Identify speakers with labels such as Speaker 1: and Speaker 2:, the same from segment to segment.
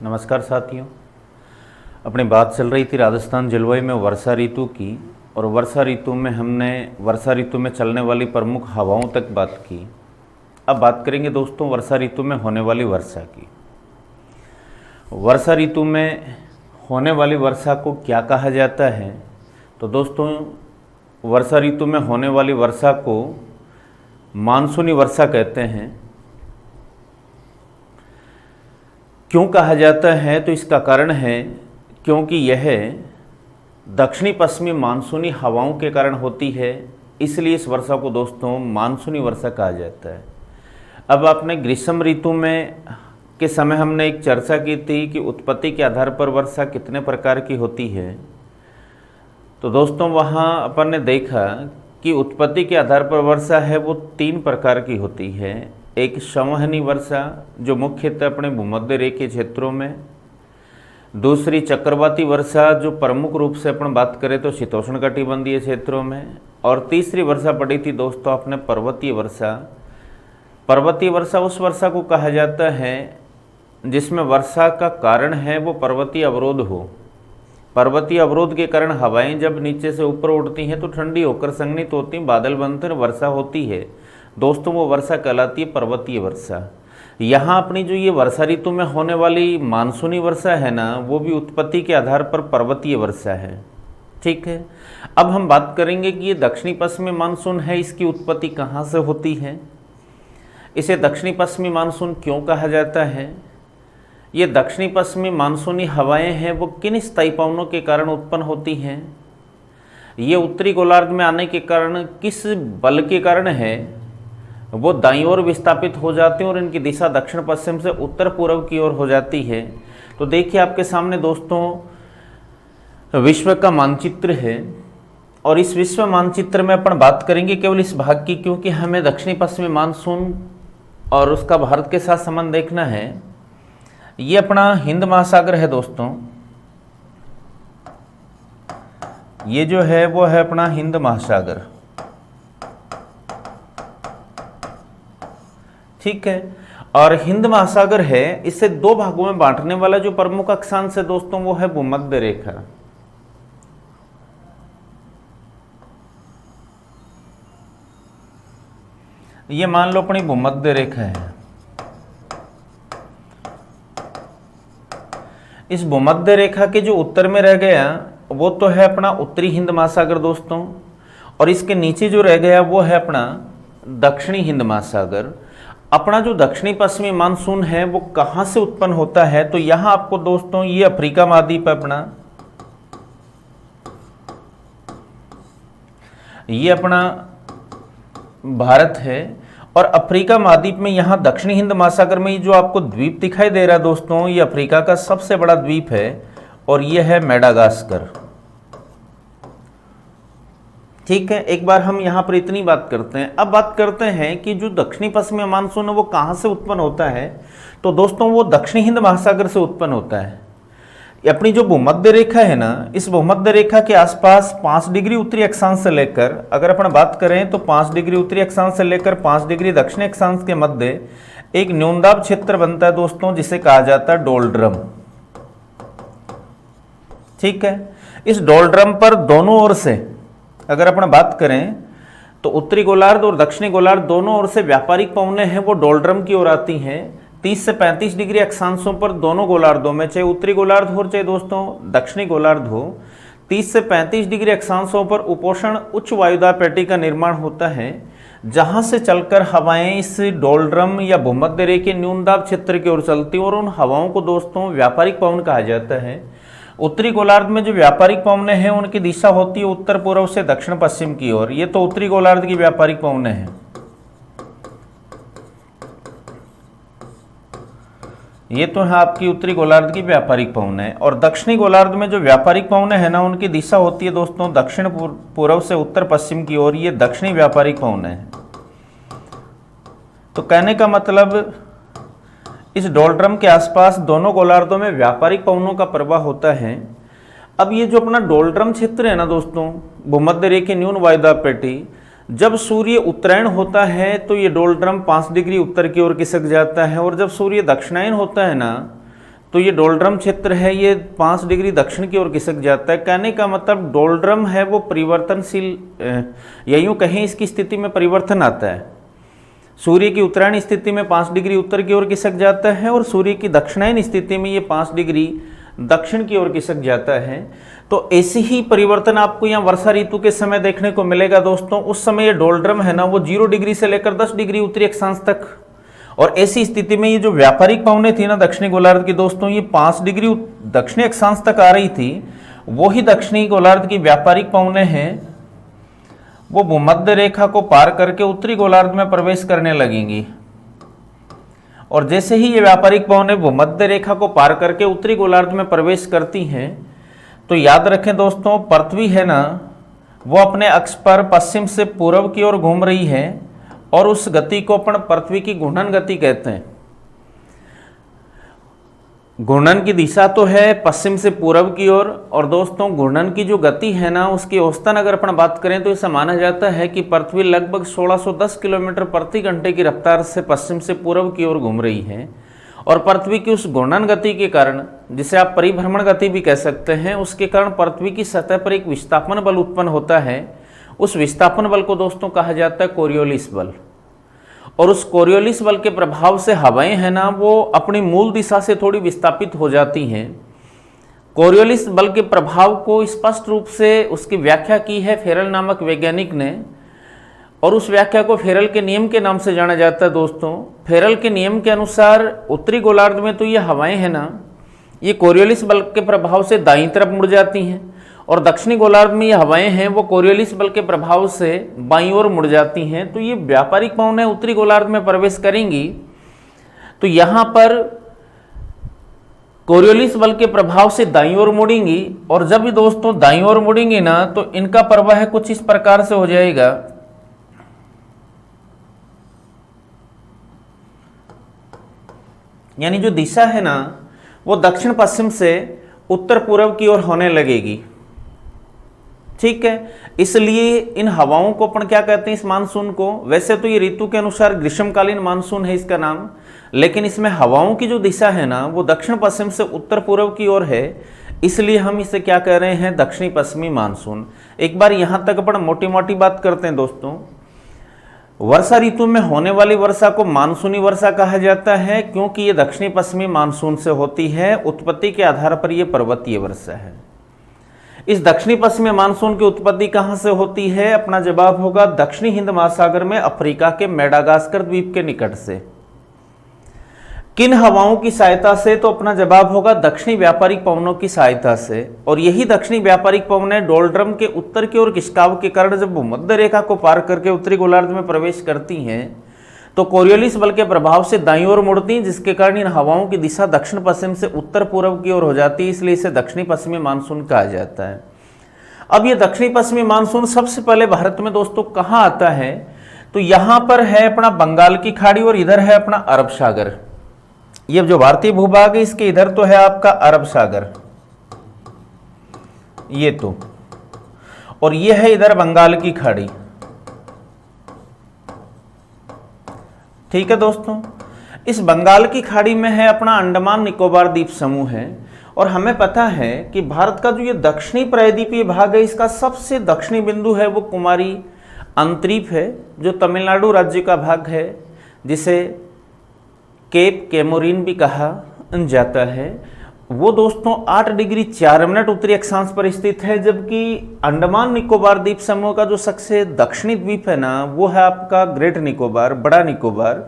Speaker 1: नमस्कार साथियों। अपनी बात चल रही थी राजस्थान जलवायु में वर्षा ऋतु की, और वर्षा ऋतु में हमने वर्षा ऋतु में चलने वाली प्रमुख हवाओं तक बात की। अब बात करेंगे दोस्तों वर्षा ऋतु में होने वाली वर्षा की। वर्षा ऋतु में होने वाली वर्षा को क्या कहा जाता है? तो दोस्तों वर्षा ऋतु में होने वाली वर्षा को मानसूनी वर्षा कहते हैं। क्यों कहा जाता है? तो इसका कारण है क्योंकि यह दक्षिणी पश्चिमी मानसूनी हवाओं के कारण होती है, इसलिए इस वर्षा को दोस्तों मानसूनी वर्षा कहा जाता है। अब आपने ग्रीष्म ऋतु में के समय हमने एक चर्चा की थी कि उत्पत्ति के आधार पर वर्षा कितने प्रकार की होती है। तो दोस्तों वहाँ अपन ने देखा कि उत्पत्ति के आधार पर वर्षा है वो 3 प्रकार की होती है। एक संवहनी वर्षा जो मुख्यतः अपने भूमध्य रेखीय क्षेत्रों में, दूसरी चक्रवाती वर्षा जो प्रमुख रूप से अपन बात करें तो शीतोष्ण कटिबंधीय क्षेत्रों में, और तीसरी वर्षा पड़ी थी दोस्तों अपने पर्वतीय वर्षा। पर्वतीय वर्षा उस वर्षा को कहा जाता है जिसमें वर्षा का कारण है वो पर्वतीय अवरोध हो। पर्वतीय अवरोध के कारण हवाएं जब नीचे से ऊपर उठती हैं तो ठंडी होकर संघनित होती, बादल बनते हैं, वर्षा होती है दोस्तों, वो वर्षा कहलाती है पर्वतीय वर्षा। यहाँ अपनी जो ये वर्षा ऋतु में होने वाली मानसूनी वर्षा है ना, वो भी उत्पत्ति के आधार पर पर्वतीय वर्षा है। ठीक है, अब हम बात करेंगे कि ये दक्षिणी पश्चिमी मानसून है, इसकी उत्पत्ति कहाँ से होती है, इसे दक्षिणी पश्चिमी मानसून क्यों कहा जाता है, ये दक्षिणी पश्चिमी मानसूनी हवाएं हैं वो किन स्थायी पवनों के कारण उत्पन्न होती हैं, ये उत्तरी गोलार्ध में आने के कारण किस बल के कारण है, वो दाईं ओर विस्थापित हो जाते हैं और इनकी दिशा दक्षिण पश्चिम से उत्तर पूर्व की ओर हो जाती है। तो देखिए आपके सामने दोस्तों विश्व का मानचित्र है, और इस विश्व मानचित्र में अपन बात करेंगे केवल इस भाग की, क्योंकि हमें दक्षिणी पश्चिमी मानसून और उसका भारत के साथ संबंध देखना है। ये अपना हिंद महासागर है दोस्तों, ये जो है वो है अपना हिंद महासागर। ठीक है, और हिंद महासागर है, इसे 2 भागों में बांटने वाला जो प्रमुख अक्षांश है दोस्तों वो है भूमध्य रेखा। ये मान लो अपनी भूमध्य रेखा है। इस भूमध्य रेखा के जो उत्तर में रह गया वो तो है अपना उत्तरी हिंद महासागर दोस्तों, और इसके नीचे जो रह गया वो है अपना दक्षिणी हिंद महासागर। अपना जो दक्षिणी पश्चिमी मानसून है वो कहाँ से उत्पन्न होता है? तो यहाँ आपको दोस्तों ये अफ्रीका महाद्वीप है अपना, ये अपना भारत है, और अफ्रीका महाद्वीप में यहाँ दक्षिणी हिंद महासागर में जो आपको द्वीप दिखाई दे रहा है दोस्तों, ये अफ्रीका का सबसे बड़ा द्वीप है, और ये है मेडागास्कर। ठीक है, एक बार हम यहाँ पर इतनी बात करते हैं। अब बात करते हैं कि जो दक्षिणी पश्चिमी मानसून है वो कहाँ से उत्पन्न होता है? तो दोस्तों वो दक्षिणी हिंद महासागर से उत्पन्न होता है। अपनी जो भूमध्य रेखा है ना, इस भूमध्य रेखा के आसपास 5 डिग्री उत्तरी अक्षांश से लेकर, अगर अपन बात करें तो 5 डिग्री उत्तरी अक्षांश से लेकर 5 डिग्री दक्षिणी अक्षांश के मध्य एक न्यूनदाब क्षेत्र बनता है दोस्तों, जिसे कहा जाता है डोलड्रम। ठीक है, इस डोलड्रम पर दोनों ओर से अगर अपन बात करें तो उत्तरी गोलार्ध और दक्षिणी गोलार्ध दोनों ओर से व्यापारिक पवनें हैं वो डोलड्रम की ओर आती हैं। 30 से 35 डिग्री अक्षांशों पर दोनों गोलार्धों में, चाहे उत्तरी गोलार्ध हो चाहे दोस्तों दक्षिणी गोलार्ध हो, 30 से 35 डिग्री अक्षांशों पर उपोषण उच्च वायुदाब पेटी का निर्माण होता है, जहां से चलकर हवाएं इस डोलड्रम या भूमध्य रेखीय न्यूनदाब क्षेत्र की ओर चलती हैं, और उन हवाओं को दोस्तों व्यापारिक पवन कहा जाता है। उत्तरी गोलार्ध में जो व्यापारिक पवनें हैं उनकी दिशा होती है उत्तर पूर्व से दक्षिण पश्चिम की ओर। ये तो उत्तरी गोलार्ध की व्यापारिक पवनें हैं। ये तो है आपकी उत्तरी गोलार्ध की व्यापारिक पवनें, और दक्षिणी गोलार्ध में जो व्यापारिक पवनें हैं ना, उनकी दिशा होती है दोस्तों दक्षिण पूर्व से उत्तर पश्चिम की ओर। ये दक्षिणी व्यापारिक पवनें हैं। तो कहने का मतलब इस डोलड्रम के आसपास दोनों गोलार्धों में व्यापारिक पवनों का प्रवाह होता है। अब ये जो अपना डोलड्रम क्षेत्र है ना दोस्तों, भूमध्य रेखीय न्यून वायुदाब पेटी, जब सूर्य उत्तरायण होता है तो ये डोलड्रम 5 डिग्री उत्तर की ओर खिसक जाता है, और जब सूर्य दक्षिणायन होता है ना तो ये डोलड्रम क्षेत्र है, ये 5 डिग्री दक्षिण की ओर खिसक जाता है। कहने का मतलब डोलड्रम है वो परिवर्तनशील, या यूँ कहें इसकी स्थिति में परिवर्तन आता है। सूर्य की उत्तरायण स्थिति में 5 डिग्री उत्तर की ओर खिसक जाता है और सूर्य की दक्षिणायन स्थिति में ये 5 डिग्री दक्षिण की ओर खिसक जाता है। तो ऐसे ही परिवर्तन आपको यहाँ वर्षा ऋतु के समय देखने को मिलेगा दोस्तों। उस समय ये डोलड्रम है ना वो 0 डिग्री से लेकर 10 डिग्री उत्तरी अक्षांश तक, और ऐसी स्थिति में ये जो व्यापारिक पवनें थी ना दक्षिणी गोलार्ध की दोस्तों, ये 5 डिग्री दक्षिणी अक्षांश तक आ रही थी। वो ही दक्षिणी गोलार्ध की व्यापारिक पवनें हैं वो भूमध्य रेखा को पार करके उत्तरी गोलार्ध में प्रवेश करने लगेंगी। और जैसे ही ये व्यापारिक पवनें भूमध्य रेखा को पार करके उत्तरी गोलार्ध में प्रवेश करती हैं, तो याद रखें दोस्तों, पृथ्वी है ना वो अपने अक्ष पर पश्चिम से पूर्व की ओर घूम रही है, और उस गति को अपन पृथ्वी की घूर्णन गति कहते हैं। घूर्णन की दिशा तो है पश्चिम से पूर्व की ओर, और दोस्तों घूर्णन की जो गति है ना उसकी औसतन अगर अपन बात करें तो ऐसा माना जाता है कि पृथ्वी लगभग 1610 किलोमीटर प्रति घंटे की रफ्तार से पश्चिम से पूर्व की ओर घूम रही है। और पृथ्वी की उस घूर्णन गति के कारण, जिसे आप परिभ्रमण गति भी कह सकते हैं, उसके कारण पृथ्वी की सतह पर एक विस्थापन बल उत्पन्न होता है। उस विस्थापन बल को दोस्तों कहा जाता है कोरियोलिस बल। और उस कोरियोलिस बल के प्रभाव से हवाएं हैं ना वो अपनी मूल दिशा से थोड़ी विस्थापित हो जाती हैं। कोरियोलिस बल के प्रभाव को स्पष्ट रूप से उसकी व्याख्या की है फेरल नामक वैज्ञानिक ने, और उस व्याख्या को फेरल के नियम के नाम से जाना जाता है दोस्तों। फेरल के नियम के अनुसार उत्तरी गोलार्ध में तो ये हवाएं हैं ना ये कोरियोलिस बल के प्रभाव से दाईं तरफ मुड़ जाती हैं, और दक्षिणी गोलार्ध में ये हवाएं हैं वो कोरियोलिस बल के प्रभाव से बाईं ओर मुड़ जाती हैं। तो ये व्यापारिक पवनें उत्तरी गोलार्ध में प्रवेश करेंगी, तो यहाँ पर कोरियोलिस बल के प्रभाव से दाईं ओर मुड़ेंगी, और जब भी दोस्तों दाईं ओर मुड़ेंगी ना तो इनका प्रवाह कुछ इस प्रकार से हो जाएगा। यानी जो दिशा है ना वो दक्षिण पश्चिम से उत्तर पूर्व की ओर होने लगेगी। ठीक है, इसलिए इन हवाओं को अपन क्या कहते हैं इस मानसून को? वैसे तो ये ऋतु के अनुसार ग्रीष्मकालीन मानसून है इसका नाम, लेकिन इसमें हवाओं की जो दिशा है ना वो दक्षिण पश्चिम से उत्तर पूर्व की ओर है, इसलिए हम इसे क्या कह रहे हैं? दक्षिणी पश्चिमी मानसून। एक बार यहां तक अपन मोटी मोटी बात करते हैं दोस्तों। वर्षा ऋतु में होने वाली वर्षा को मानसूनी वर्षा कहा जाता है, क्योंकि ये दक्षिणी पश्चिमी मानसून से होती है। उत्पत्ति के आधार पर यह पर्वतीय वर्षा है। इस दक्षिणी पश्चिमी मानसून की उत्पत्ति कहां से होती है? अपना जवाब होगा दक्षिणी हिंद महासागर में अफ्रीका के मेडागास्कर द्वीप के निकट से। किन हवाओं की सहायता से? तो अपना जवाब होगा दक्षिणी व्यापारिक पवनों की सहायता से। और यही दक्षिणी व्यापारिक पवनें डोलड्रम के उत्तर की ओर खिसकाव के कारण जब भूमध्य रेखा को पार करके उत्तरी गोलार्ध में प्रवेश करती हैं तो कोरियोलिस बल के प्रभाव से दाईं ओर मुड़ती, जिसके कारण इन हवाओं की दिशा दक्षिण पश्चिम से उत्तर पूर्व की ओर हो जाती है, इसलिए इसे दक्षिणी पश्चिमी मानसून कहा जाता है। अब ये दक्षिणी पश्चिमी मानसून सबसे पहले भारत में दोस्तों कहाँ आता है? तो यहाँ पर है अपना बंगाल की खाड़ी और इधर है अपना अरब सागर। ये जो भारतीय भूभाग है इसके इधर तो है आपका अरब सागर, ये तो, और ये है इधर बंगाल की खाड़ी। ठीक है दोस्तों, इस बंगाल की खाड़ी में है अपना अंडमान निकोबार द्वीप समूह है। और हमें पता है कि भारत का जो ये दक्षिणी प्रायद्वीपीय भाग है इसका सबसे दक्षिणी बिंदु है वो कुमारी अंतरीप है, जो तमिलनाडु राज्य का भाग है, जिसे केप कैमोरिन भी कहा जाता है। वो दोस्तों 8 डिग्री 4 मिनट उत्तरी अक्षांश पर स्थित है, जबकि अंडमान निकोबार द्वीप समूह का जो सबसे दक्षिणी द्वीप है ना वो है आपका ग्रेट निकोबार, बड़ा निकोबार,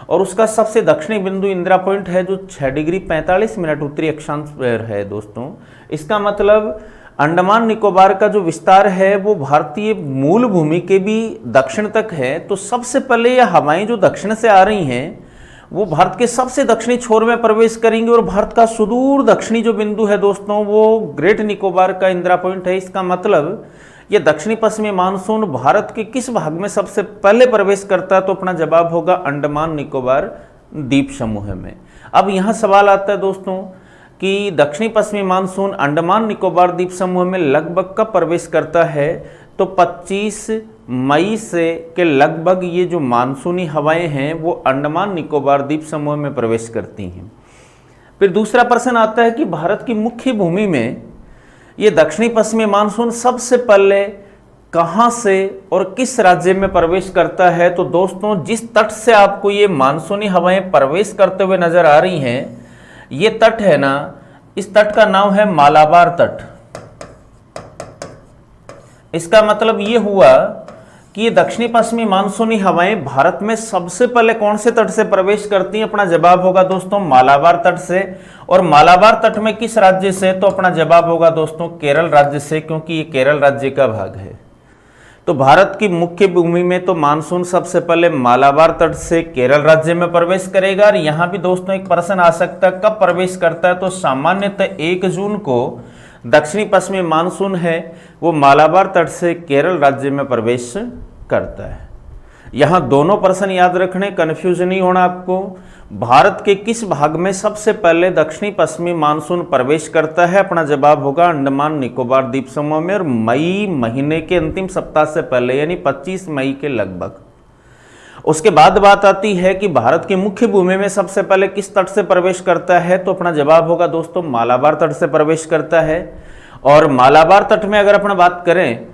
Speaker 1: और उसका सबसे दक्षिणी बिंदु इंदिरा पॉइंट है जो 6 डिग्री 45 मिनट उत्तरी अक्षांश पर है दोस्तों। इसका मतलब अंडमान निकोबार का जो विस्तार है वो भारतीय मूल भूमि के भी दक्षिण तक है। तो सबसे पहले यह हवाएं जो दक्षिण से आ रही हैं वो भारत के सबसे दक्षिणी छोर में प्रवेश करेंगे, और भारत का सुदूर दक्षिणी जो बिंदु है दोस्तों वो ग्रेट निकोबार का इंदिरा पॉइंट है। इसका मतलब ये दक्षिणी पश्चिमी मानसून भारत के किस भाग में सबसे पहले प्रवेश करता है? तो अपना जवाब होगा अंडमान निकोबार द्वीप समूह में। अब यहाँ सवाल आता है दोस्तों कि दक्षिणी पश्चिमी मानसून अंडमान निकोबार द्वीप समूह में लगभग कब प्रवेश करता है? तो 25 मई से के लगभग ये जो मानसूनी हवाएं हैं वो अंडमान निकोबार द्वीप समूह में प्रवेश करती हैं। फिर दूसरा प्रश्न आता है कि भारत की मुख्य भूमि में ये दक्षिणी पश्चिमी मानसून सबसे पहले कहां से और किस राज्य में प्रवेश करता है। तो दोस्तों, जिस तट से आपको ये मानसूनी हवाएं प्रवेश करते हुए नजर आ रही हैं, ये तट है ना, इस तट का नाम है मालाबार तट। इसका मतलब ये हुआ कि ये दक्षिणी पश्चिमी मानसूनी हवाएं भारत में सबसे पहले कौन से तट से प्रवेश करती हैं। अपना जवाब होगा दोस्तों मालाबार तट से। और मालाबार तट में किस राज्य से, तो अपना जवाब होगा दोस्तों केरल राज्य से, क्योंकि ये केरल राज्य का भाग है। तो भारत की मुख्य भूमि में तो मानसून सबसे पहले मालाबार तट से केरल राज्य में प्रवेश करेगा। और यहां भी दोस्तों एक प्रश्न आ सकता है कब प्रवेश करता है। तो सामान्यतः 1 जून को दक्षिणी पश्चिमी मानसून है वो मालाबार तट से केरल राज्य में प्रवेश करता है। यहां दोनों प्रश्न याद रखने, कंफ्यूज नहीं होना आपको। भारत के किस भाग में सबसे पहले दक्षिणी पश्चिमी मानसून प्रवेश करता है। अपना जवाब होगा अंडमान निकोबार द्वीप समूह में, और मई महीने के अंतिम सप्ताह से पहले, यानी 25 मई के लगभग। उसके बाद बात आती है कि भारत की मुख्य भूमि में सबसे पहले किस तट से प्रवेश करता है। तो अपना जवाब होगा दोस्तों मालाबार तट से प्रवेश करता है। और मालाबार तट में अगर अपन बात करें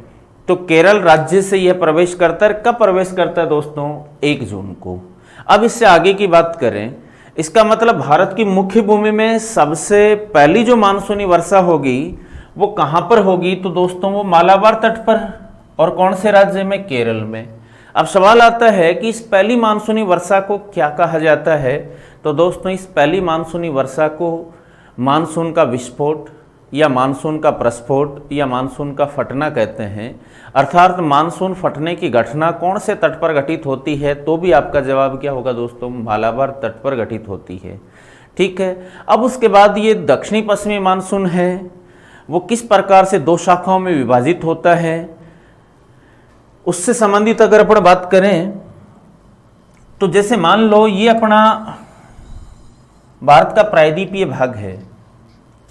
Speaker 1: तो केरल राज्य से यह प्रवेश करता है। कब प्रवेश करता है दोस्तों, 1 जून को। अब इससे आगे की बात करें, इसका मतलब भारत की मुख्य भूमि में सबसे पहली जो मानसूनी वर्षा होगी वो कहां पर होगी। तो दोस्तों वो मालाबार तट पर, और कौन से राज्य में, केरल में। अब सवाल आता है कि इस पहली मानसूनी वर्षा को क्या कहा जाता है। तो दोस्तों इस पहली मानसूनी वर्षा को मानसून का विस्फोट या मानसून का प्रस्फोट या मानसून का फटना कहते हैं। अर्थात मानसून फटने की घटना कौन से तट पर घटित होती है। तो भी आपका जवाब क्या होगा दोस्तों, मालाबार तट पर घटित होती है। ठीक है। अब उसके बाद ये दक्षिणी पश्चिमी मानसून है वो किस प्रकार से 2 शाखाओं में विभाजित होता है, उससे संबंधित अगर अपन बात करें तो जैसे मान लो ये अपना भारत का प्रायद्वीपीय भाग है।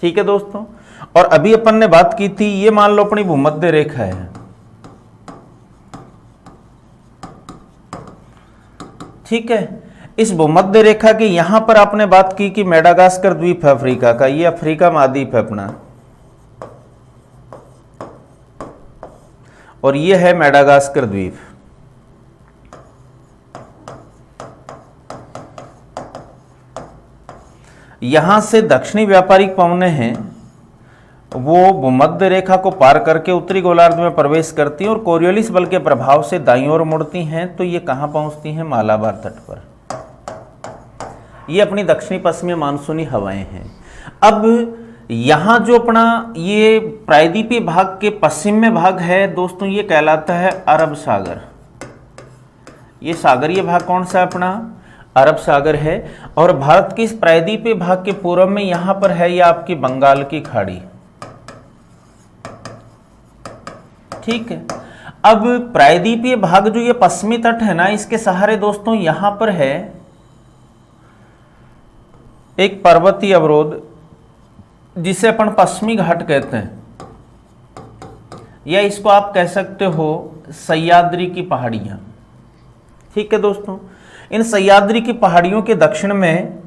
Speaker 1: ठीक है दोस्तों। और अभी अपन ने बात की थी, ये मान लो अपनी भूमध्य रेखा है। ठीक है। इस भूमध्य रेखा के यहां पर आपने बात की कि मेडागास्कर द्वीप है अफ्रीका का, ये अफ्रीका महाद्वीप है अपना, और ये है मेडागास्कर द्वीप। यहां से दक्षिणी व्यापारिक पवनें हैं वो भूमध्य रेखा को पार करके उत्तरी गोलार्ध में प्रवेश करती हैं और कोरियोलिस बल के प्रभाव से दाईं ओर मुड़ती हैं। तो ये कहां पहुंचती हैं, मालाबार तट पर। ये अपनी दक्षिणी पश्चिमी मानसूनी हवाएं हैं। अब यहां जो अपना ये प्रायद्वीपीय भाग के पश्चिम में भाग है दोस्तों, ये कहलाता है अरब सागर। ये सागरीय भाग कौन सा अपना, अरब सागर है। और भारत के इस प्रायद्वीपीय भाग के पूर्व में यहां पर है ये आपकी बंगाल की खाड़ी। ठीक है। अब प्रायद्वीपीय भाग जो ये पश्चिमी तट है ना, इसके सहारे दोस्तों यहां पर है एक पर्वतीय अवरोध जिसे अपन पश्चिमी घाट कहते हैं, या इसको आप कह सकते हो सह्याद्री की पहाड़ियां। ठीक है दोस्तों। इन सह्याद्री की पहाड़ियों के दक्षिण में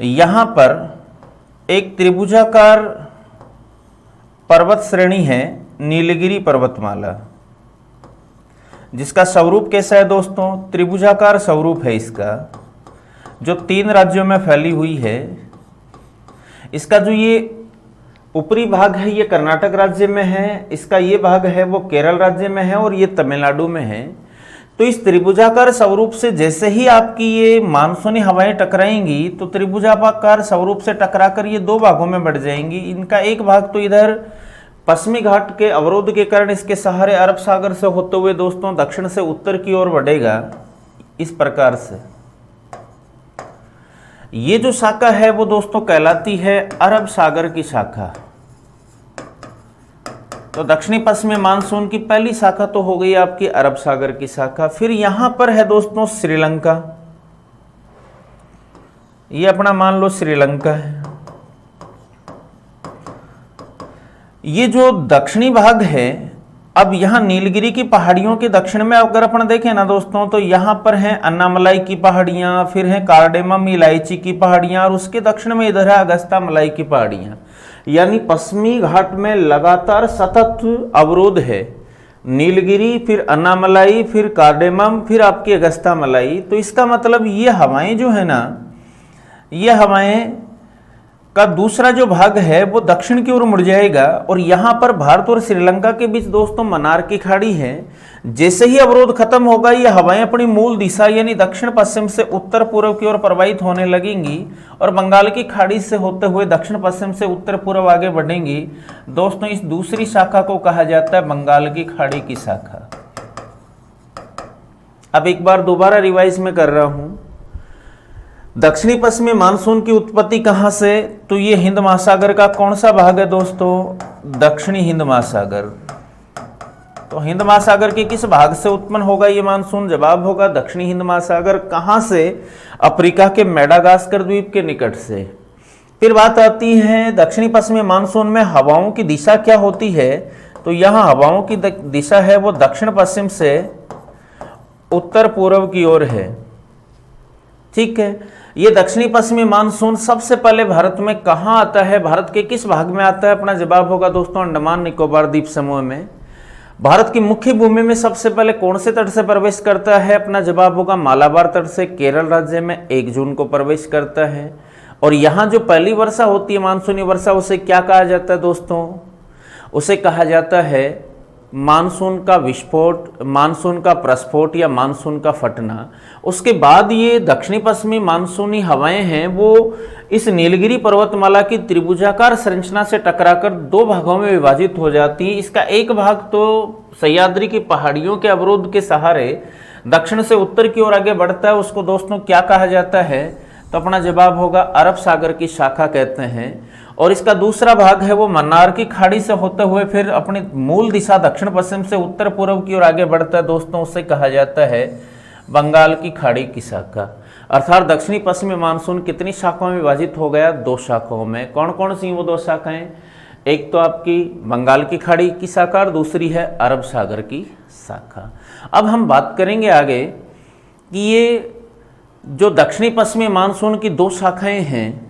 Speaker 1: यहां पर एक त्रिभुजाकार पर्वत श्रेणी है, नीलगिरी पर्वतमाला, जिसका स्वरूप कैसा है दोस्तों, त्रिभुजाकार स्वरूप है इसका, जो 3 राज्यों में फैली हुई है। इसका जो ये ऊपरी भाग है ये कर्नाटक राज्य में है, इसका ये भाग है वो केरल राज्य में है, और ये तमिलनाडु में है। तो इस त्रिभुजाकार स्वरूप से जैसे ही आपकी ये मानसूनी हवाएं टकराएंगी तो त्रिभुजाकार स्वरूप से टकराकर ये 2 भागों में बढ़ जाएंगी। इनका एक भाग तो इधर पश्चिमी घाट के अवरोध के कारण इसके सहारे अरब सागर से होते हुए दोस्तों दक्षिण से उत्तर की ओर बढ़ेगा। इस प्रकार से ये जो शाखा है वो दोस्तों कहलाती है अरब सागर की शाखा। तो दक्षिणी पश्चिमी मानसून की पहली शाखा तो हो गई आपकी अरब सागर की शाखा। फिर यहां पर है दोस्तों श्रीलंका, ये अपना मान लो श्रीलंका है। ये जो दक्षिणी भाग है अब यहाँ नीलगिरी की पहाड़ियों के दक्षिण में अगर अपन देखें ना दोस्तों, तो यहाँ पर हैं अन्नामलाई की पहाड़ियाँ, फिर हैं कार्डेमम इलायची की पहाड़ियाँ, और उसके दक्षिण में इधर है अगस्ता मलाई की पहाड़ियाँ। यानी पश्चिमी घाट में लगातार सतत अवरोध है। नीलगिरी, फिर अन्नामलाई, फिर कार्डेमम, फिर आपकी अगस्ता मलाई। तो इसका मतलब ये हवाएं जो है ना, ये हवाएं का दूसरा जो भाग है वो दक्षिण की ओर मुड़ जाएगा। और यहाँ पर भारत और श्रीलंका के बीच दोस्तों मन्नार की खाड़ी है। जैसे ही अवरोध खत्म होगा, ये हवाएं अपनी मूल दिशा यानी दक्षिण पश्चिम से उत्तर पूर्व की ओर प्रवाहित होने लगेंगी और बंगाल की खाड़ी से होते हुए दक्षिण पश्चिम से उत्तर पूर्व आगे बढ़ेंगी। दोस्तों इस दूसरी शाखा को कहा जाता है बंगाल की खाड़ी की शाखा। अब एक बार दोबारा रिवाइज में कर रहा हूं। दक्षिणी पश्चिमी मानसून की उत्पत्ति कहां से, तो ये हिंद महासागर का कौन सा भाग है दोस्तों, दक्षिणी हिंद महासागर। तो हिंद महासागर के किस भाग से उत्पन्न होगा ये मानसून, जवाब होगा दक्षिणी हिंद महासागर। कहां से, अफ्रीका के मेडागास्कर द्वीप के निकट से। फिर बात आती है दक्षिणी पश्चिमी मानसून में हवाओं की दिशा क्या होती है, तो यहां हवाओं की दिशा है वो दक्षिण पश्चिम से उत्तर पूर्व की ओर है। ठीक है, ये दक्षिणी पश्चिमी मानसून सबसे पहले भारत में कहां आता है, भारत के किस भाग में आता है, अपना जवाब होगा दोस्तों अंडमान निकोबार द्वीप समूह में। भारत की मुख्य भूमि में सबसे पहले कौन से तट से प्रवेश करता है, अपना जवाब होगा मालाबार तट से। केरल राज्य में 1 जून को प्रवेश करता है। और यहाँ जो पहली वर्षा होती है मानसूनी वर्षा, उसे क्या कहा जाता है दोस्तों, उसे कहा जाता है मानसून का विस्फोट, मानसून का प्रस्फोट या मानसून का फटना। उसके बाद ये दक्षिणी पश्चिमी मानसूनी हवाएं हैं वो इस नीलगिरी पर्वतमाला की त्रिभुजाकार संरचना से टकराकर 2 भागों में विभाजित हो जाती है। इसका एक भाग तो सह्याद्री की पहाड़ियों के अवरोध के सहारे दक्षिण से उत्तर की ओर आगे बढ़ता है, उसको दोस्तों क्या कहा जाता है, तो अपना जवाब होगा अरब सागर की शाखा कहते हैं। और इसका दूसरा भाग है वो मन्नार की खाड़ी से होते हुए फिर अपनी मूल दिशा दक्षिण पश्चिम से उत्तर पूर्व की ओर आगे बढ़ता है दोस्तों, उसे कहा जाता है बंगाल की खाड़ी की शाखा। अर्थात दक्षिणी पश्चिमी मानसून कितनी शाखाओं में विभाजित हो गया, 2 शाखाओं में। कौन कौन सी वो 2 शाखाएं, एक तो आपकी बंगाल की खाड़ी की शाखा और दूसरी है अरब सागर की शाखा। अब हम बात करेंगे आगे कि ये जो दक्षिणी पश्चिमी मानसून की 2 शाखाएं हैं,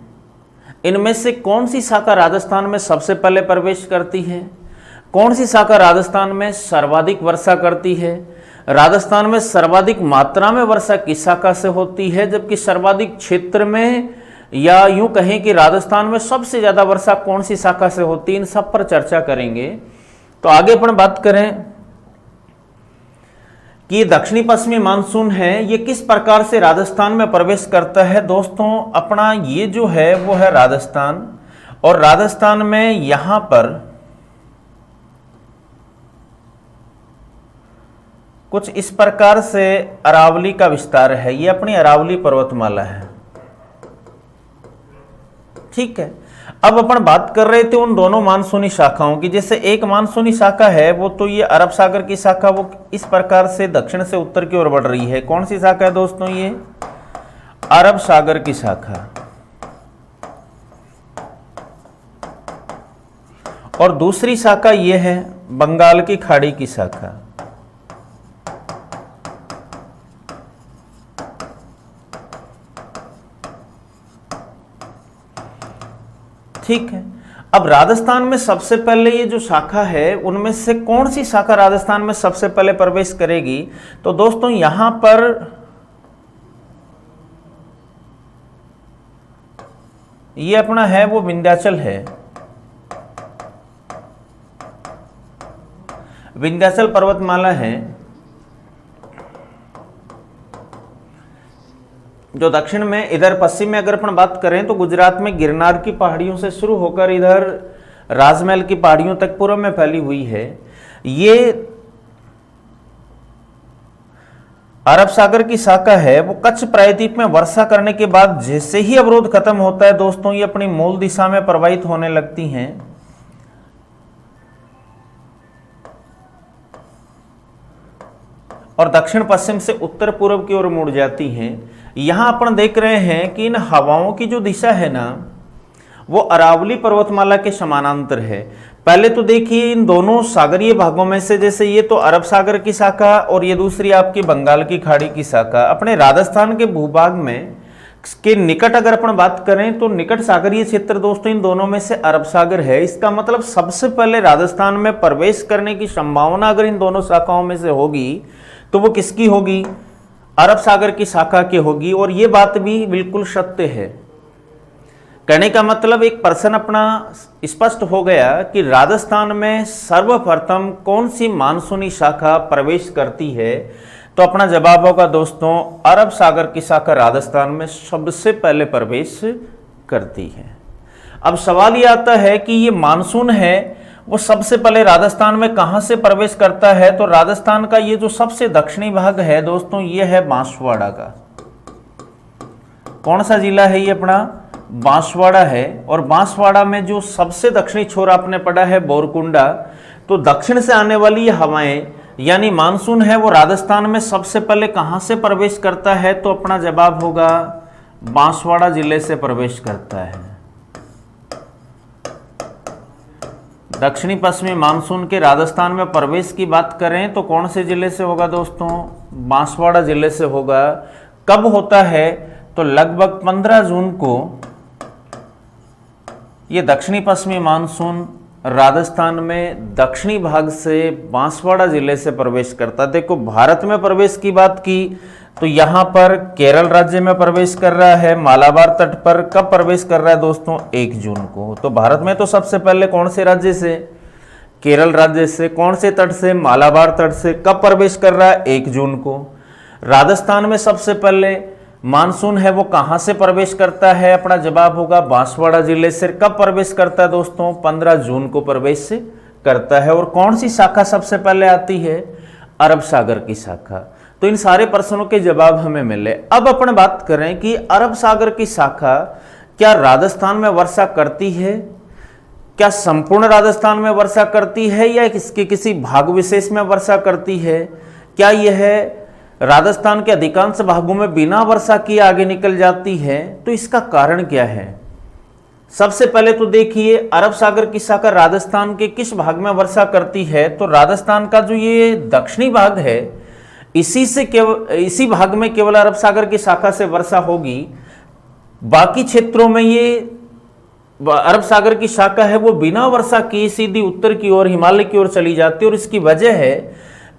Speaker 1: इनमें से कौन सी शाखा राजस्थान में सबसे पहले प्रवेश करती है, कौन सी शाखा राजस्थान में सर्वाधिक वर्षा करती है, राजस्थान में सर्वाधिक मात्रा में वर्षा किस शाखा से होती है, जबकि सर्वाधिक क्षेत्र में या यूं कहें कि राजस्थान में सबसे ज्यादा वर्षा कौन सी शाखा से होती है, इन सब पर चर्चा करेंगे। तो आगे अपन बात करें कि दक्षिणी पश्चिमी मानसून है ये किस प्रकार से राजस्थान में प्रवेश करता है। दोस्तों अपना ये जो है वो है राजस्थान, और राजस्थान में यहां पर कुछ इस प्रकार से अरावली का विस्तार है, ये अपनी अरावली पर्वतमाला है। ठीक है, अब अपन बात कर रहे थे उन दोनों मानसूनी शाखाओं की। जैसे एक मानसूनी शाखा है वो तो ये अरब सागर की शाखा, वो इस प्रकार से दक्षिण से उत्तर की ओर बढ़ रही है। कौन सी शाखा है दोस्तों, ये अरब सागर की शाखा। और दूसरी शाखा ये है बंगाल की खाड़ी की शाखा। ठीक है, अब राजस्थान में सबसे पहले ये जो शाखा है उनमें से कौन सी शाखा राजस्थान में सबसे पहले प्रवेश करेगी, तो दोस्तों यहां पर ये अपना है वो विंध्याचल है। विंध्याचल पर्वतमाला है जो दक्षिण में, इधर पश्चिम में अगर अपन बात करें तो गुजरात में गिरनार की पहाड़ियों से शुरू होकर इधर राजमहल की पहाड़ियों तक पूर्व में फैली हुई है। ये अरब सागर की शाखा है वो कच्छ प्रायद्वीप में वर्षा करने के बाद जैसे ही अवरोध खत्म होता है दोस्तों ये अपनी मूल दिशा में प्रवाहित होने लगती हैं। और दक्षिण पश्चिम से उत्तर पूर्व की ओर मुड़ जाती हैं। यहां अपन देख रहे हैं कि इन हवाओं की जो दिशा है ना वो अरावली पर्वतमाला के समानांतर है। पहले तो देखिए इन दोनों सागरीय भागों में से, जैसे ये तो अरब सागर की शाखा और ये दूसरी आपकी बंगाल की खाड़ी की शाखा, अपने राजस्थान के भूभाग में के निकट अगर अपन बात करें तो निकट सागरीय क्षेत्र दोस्तों इन दोनों में से अरब सागर है। इसका मतलब सबसे पहले राजस्थान में प्रवेश करने की संभावना अगर इन दोनों शाखाओं में से होगी तो वो किसकी होगी? अरब सागर की शाखा की होगी। और ये बात भी बिल्कुल सत्य है। कहने का मतलब एक प्रश्न अपना स्पष्ट हो गया कि राजस्थान में सर्वप्रथम कौन सी मानसूनी शाखा प्रवेश करती है, तो अपना जवाब होगा दोस्तों अरब सागर की शाखा राजस्थान में सबसे पहले प्रवेश करती है। अब सवाल ये आता है कि ये मानसून है वो सबसे पहले राजस्थान में कहां से प्रवेश करता है, तो राजस्थान का ये जो सबसे दक्षिणी भाग है दोस्तों ये है बांसवाड़ा का। कौन सा जिला है ये? अपना बांसवाड़ा है। और बांसवाड़ा में जो सबसे दक्षिणी छोर आपने पढ़ा है बोरकुंडा, तो दक्षिण से आने वाली ये हवाएं यानी मानसून है वो राजस्थान में सबसे पहले कहां से प्रवेश करता है, तो अपना जवाब होगा बांसवाड़ा जिले से प्रवेश करता है। दक्षिणी पश्चिमी मानसून के राजस्थान में प्रवेश की बात करें तो कौन से जिले से होगा दोस्तों? बांसवाड़ा जिले से होगा। कब होता है? तो लगभग 15 जून को ये दक्षिणी पश्चिमी मानसून राजस्थान में दक्षिणी भाग से बांसवाड़ा जिले से प्रवेश करता। देखो भारत में प्रवेश की बात की तो यहां पर केरल राज्य में प्रवेश कर रहा है, मालाबार तट पर। कब प्रवेश कर रहा है दोस्तों? 1 जून को। तो भारत में तो सबसे पहले कौन से राज्य से? केरल राज्य से। कौन से तट से? मालाबार तट से। कब प्रवेश कर रहा है? 1 जून को। राजस्थान में सबसे पहले मानसून है वो कहां से प्रवेश करता है? अपना जवाब होगा बांसवाड़ा जिले से। कब प्रवेश करता है दोस्तों? 15 जून को प्रवेश करता है। और कौन सी शाखा सबसे पहले आती है? अरब सागर की शाखा। तो इन सारे प्रश्नों के जवाब हमें मिले। अब अपन बात करें कि अरब सागर की शाखा क्या राजस्थान में वर्षा करती है? क्या संपूर्ण राजस्थान में वर्षा करती है या इसके किसी भाग विशेष में वर्षा करती है? क्या यह राजस्थान के अधिकांश भागों में बिना वर्षा किए आगे निकल जाती है? तो इसका कारण क्या है? सबसे पहले तो देखिए अरब सागर की शाखा राजस्थान के किस भाग में वर्षा करती है, तो राजस्थान का जो ये दक्षिणी भाग है इसी भाग में केवल अरब सागर की शाखा से वर्षा होगी। बाकी क्षेत्रों में ये अरब सागर की शाखा है वो बिना वर्षा किए सीधी उत्तर की ओर हिमालय की ओर चली जाती है। और इसकी वजह है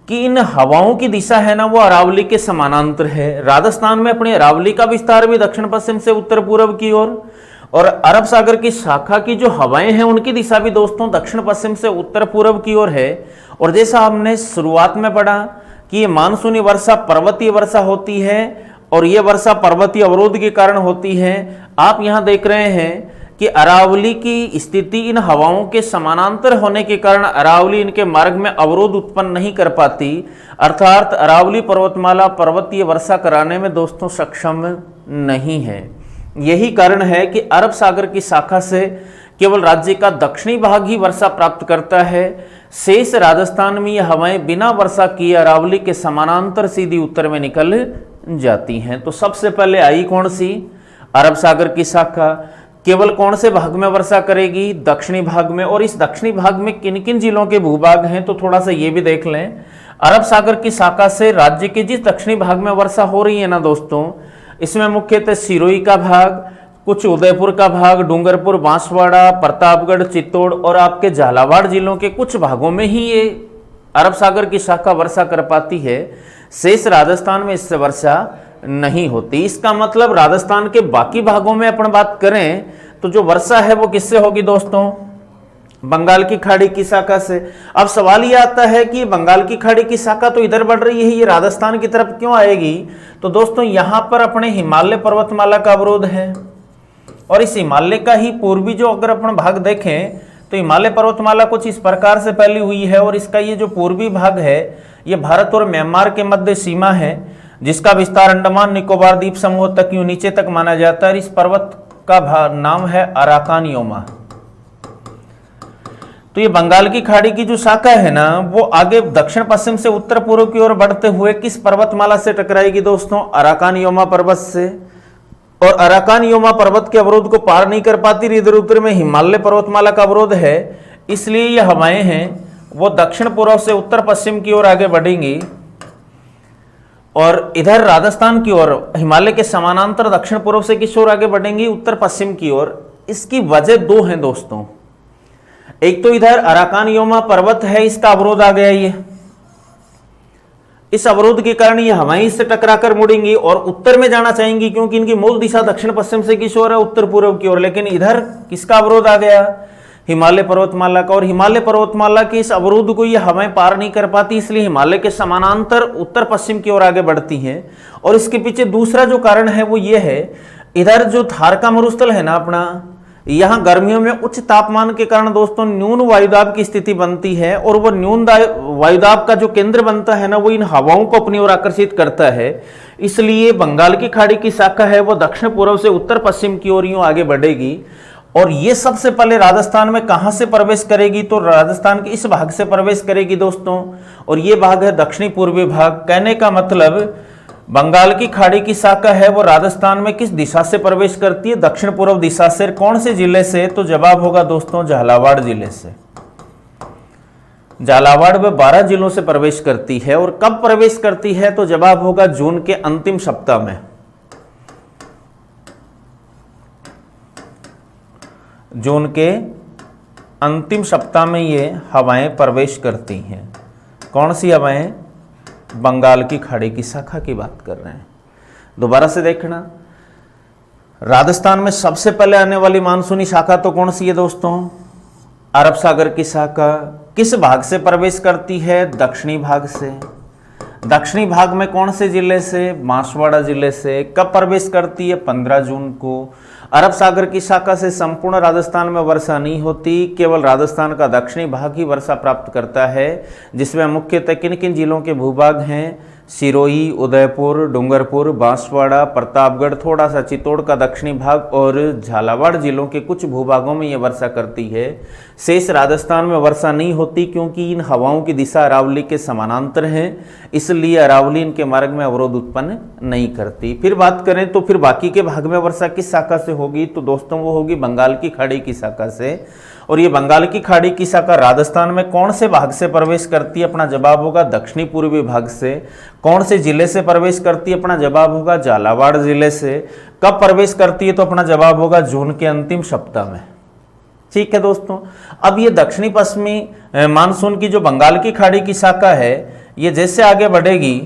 Speaker 1: कि इन हवाओं की दिशा है ना वो अरावली के समानांतर है। राजस्थान में अपनी अरावली का विस्तार भी दक्षिण पश्चिम से उत्तर पूर्व की ओर, और अरब सागर की शाखा की जो हवाएं हैं उनकी दिशा भी दोस्तों दक्षिण पश्चिम से उत्तर पूर्व की ओर है। और जैसा हमने शुरुआत में पढ़ा कि ये मानसूनी वर्षा पर्वतीय वर्षा होती है और ये वर्षा पर्वतीय अवरोध के कारण होती है। आप यहां देख रहे हैं कि अरावली की स्थिति इन हवाओं के समानांतर होने के कारण अरावली इनके मार्ग में अवरोध उत्पन्न नहीं कर पाती, अर्थात अरावली पर्वतमाला पर्वतीय वर्षा कराने में दोस्तों सक्षम नहीं है। यही कारण है कि अरब सागर की शाखा से केवल राज्य का दक्षिणी भाग ही वर्षा प्राप्त करता है। शेष राजस्थान में यह हवाएं बिना वर्षा किए अरावली के समानांतर सीधी उत्तर में निकल जाती हैं। तो सबसे पहले आई कौन सी? अरब सागर की शाखा। केवल कौन से भाग में वर्षा करेगी? दक्षिणी भाग में। और इस दक्षिणी भाग में किन किन जिलों के भूभाग हैं तो थोड़ा सा ये भी देख लें। अरब सागर की शाखा से राज्य के जिस दक्षिणी भाग में वर्षा हो रही है ना दोस्तों, इसमें मुख्यतः सिरोही का भाग, कुछ उदयपुर का भाग, डूंगरपुर, बांसवाड़ा, प्रतापगढ़, चित्तौड़ और आपके झालावाड़ जिलों के कुछ भागों में ही ये अरब सागर की शाखा वर्षा कर पाती है। शेष राजस्थान में इससे वर्षा नहीं होती। इसका मतलब राजस्थान के बाकी भागों में अपन बात करें तो जो वर्षा है वो किससे होगी दोस्तों? बंगाल की खाड़ी की शाखा से। अब सवाल ये आता है कि बंगाल की खाड़ी की शाखा तो इधर बढ़ रही है, ये राजस्थान की तरफ क्यों आएगी? तो दोस्तों यहां पर अपने हिमालय पर्वतमाला का अवरोध है और इस हिमालय का ही पूर्वी जो अगर अपन भाग देखें तो हिमालय पर्वतमाला कुछ इस प्रकार से फैली हुई है और इसका ये जो पूर्वी भाग है ये भारत और म्यांमार के मध्य सीमा है, जिसका विस्तार अंडमान निकोबार द्वीप समूह तक यूं नीचे तक माना जाता है। इस पर्वत का नाम है अराकान योमा। तो ये बंगाल की खाड़ी की जो शाखा है ना वो आगे दक्षिण पश्चिम से उत्तर पूर्व की ओर बढ़ते हुए किस पर्वतमाला से टकराएगी दोस्तों? अराकान योमा पर्वत से। और अराकान योमा पर्वत के अवरोध को पार नहीं कर पाती, इधर उत्तर में हिमालय पर्वतमाला का अवरोध है। इसलिए ये हवाएं हैं वो दक्षिण पूर्व से उत्तर पश्चिम की ओर आगे बढ़ेंगी और इधर राजस्थान की ओर हिमालय के समानांतर दक्षिण पूर्व से किस ओर आगे बढ़ेंगी, उत्तर पश्चिम की ओर। इसकी वजह दो हैं दोस्तों, एक तो इधर अराकान योमा पर्वत है, इसका अवरोध आ गया, ये इस अवरोध के कारण ये हवाएं इससे टकराकर मुड़ेंगी और उत्तर में जाना चाहेंगी क्योंकि इनकी मूल दिशा दक्षिण पश्चिम से किस ओर है, उत्तर पूर्व की ओर। लेकिन इधर किसका अवरोध आ गया, हिमालय पर्वतमाला का, और हिमालय पर्वतमाला के इस अवरोध को ये हवाएं पार नहीं कर पाती, इसलिए हिमालय के समानांतर उत्तर पश्चिम की ओर आगे बढ़ती हैं। और इसके पीछे दूसरा जो कारण है वो ये है, इधर जो थार का मरुस्थल है ना अपना, यहां गर्मियों में उच्च तापमान के कारण दोस्तों न्यून वायुदाब की स्थिति बनती है और वो न्यून वायुदाब का जो केंद्र बनता है ना वो इन हवाओं को अपनी ओर आकर्षित करता है। इसलिए बंगाल की खाड़ी की शाखा है वो दक्षिण पूर्व से उत्तर पश्चिम की ओर यूं आगे बढ़ेगी और ये सबसे पहले राजस्थान में कहां से प्रवेश करेगी, तो राजस्थान के इस भाग से प्रवेश करेगी दोस्तों, और ये भाग है दक्षिणी पूर्वी भाग। कहने का मतलब बंगाल की खाड़ी की शाखा है वो राजस्थान में किस दिशा से प्रवेश करती है, दक्षिण पूर्व दिशा से। कौन से जिले से, तो जवाब होगा दोस्तों झालावाड़ जिले से। झालावाड़ में 12 जिलों से प्रवेश करती है और कब प्रवेश करती है, तो जवाब होगा जून के अंतिम सप्ताह में। जून के अंतिम सप्ताह में ये हवाएं प्रवेश करती हैं। कौन सी हवाएं, बंगाल की खाड़ी की शाखा की बात कर रहे हैं। दोबारा से देखना, राजस्थान में सबसे पहले आने वाली मानसूनी शाखा तो कौन सी है दोस्तों, अरब सागर की शाखा। किस भाग से प्रवेश करती है, दक्षिणी भाग से। दक्षिणी भाग में कौन से जिले से, बांसवाड़ा जिले से। कब प्रवेश करती है, 15 जून को। अरब सागर की शाखा से संपूर्ण राजस्थान में वर्षा नहीं होती, केवल राजस्थान का दक्षिणी भाग ही वर्षा प्राप्त करता है, जिसमें मुख्यतः किन किन जिलों के भूभाग हैं, सिरोही, उदयपुर, डूंगरपुर, बांसवाड़ा, प्रतापगढ़, थोड़ा सा चित्तौड़ का दक्षिणी भाग और झालावाड़ जिलों के कुछ भूभागों में यह वर्षा करती है। शेष राजस्थान में वर्षा नहीं होती क्योंकि इन हवाओं की दिशा अरावली के समानांतर है, इसलिए अरावली इनके मार्ग में अवरोध उत्पन्न नहीं करती। फिर बात करें तो फिर बाकी के भाग में वर्षा किस शाखा से होगी, तो दोस्तों वो होगी बंगाल की खाड़ी की शाखा से। और ये बंगाल की खाड़ी की शाखा राजस्थान में कौन से भाग से प्रवेश करती है, अपना जवाब होगा दक्षिणी पूर्वी भाग से। कौन से जिले से प्रवेश करती है, अपना जवाब होगा झालावाड़ जिले से। कब प्रवेश करती है, तो अपना जवाब होगा जून के अंतिम सप्ताह में। ठीक है दोस्तों, अब ये दक्षिणी पश्चिमी मानसून की जो बंगाल की खाड़ी की शाखा है, ये जैसे आगे बढ़ेगी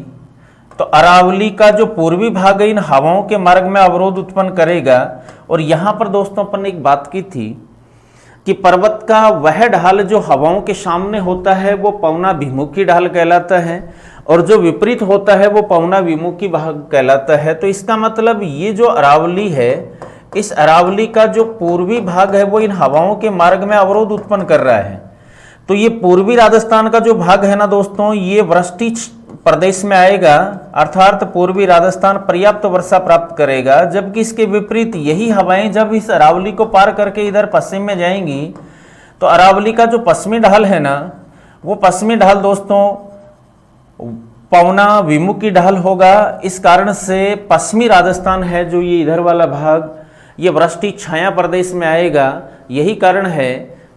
Speaker 1: तो अरावली का जो पूर्वी भाग है इन हवाओं के मार्ग में अवरोध उत्पन्न करेगा। और यहां पर दोस्तों अपन ने एक बात की थी कि पर्वत का वह ढाल जो हवाओं के सामने होता है वो पवनाभिमुखी ढाल कहलाता है और जो विपरीत होता है वो पवनाभिमुखी भाग कहलाता है। तो इसका मतलब ये जो अरावली है, इस अरावली का जो पूर्वी भाग है वो इन हवाओं के मार्ग में अवरोध उत्पन्न कर रहा है। तो ये पूर्वी राजस्थान का जो भाग है ना दोस्तों, ये वृष्टि प्रदेश में आएगा, अर्थात पूर्वी राजस्थान पर्याप्त वर्षा प्राप्त करेगा। जबकि इसके विपरीत यही हवाएं जब इस अरावली को पार करके इधर पश्चिम में जाएंगी तो अरावली का जो पश्चिमी ढाल है ना, वो पश्चिमी ढाल दोस्तों पवना विमुखी ढाल होगा। इस कारण से पश्चिमी राजस्थान है जो ये इधर वाला भाग, ये वृष्टि छाया प्रदेश में आएगा। यही कारण है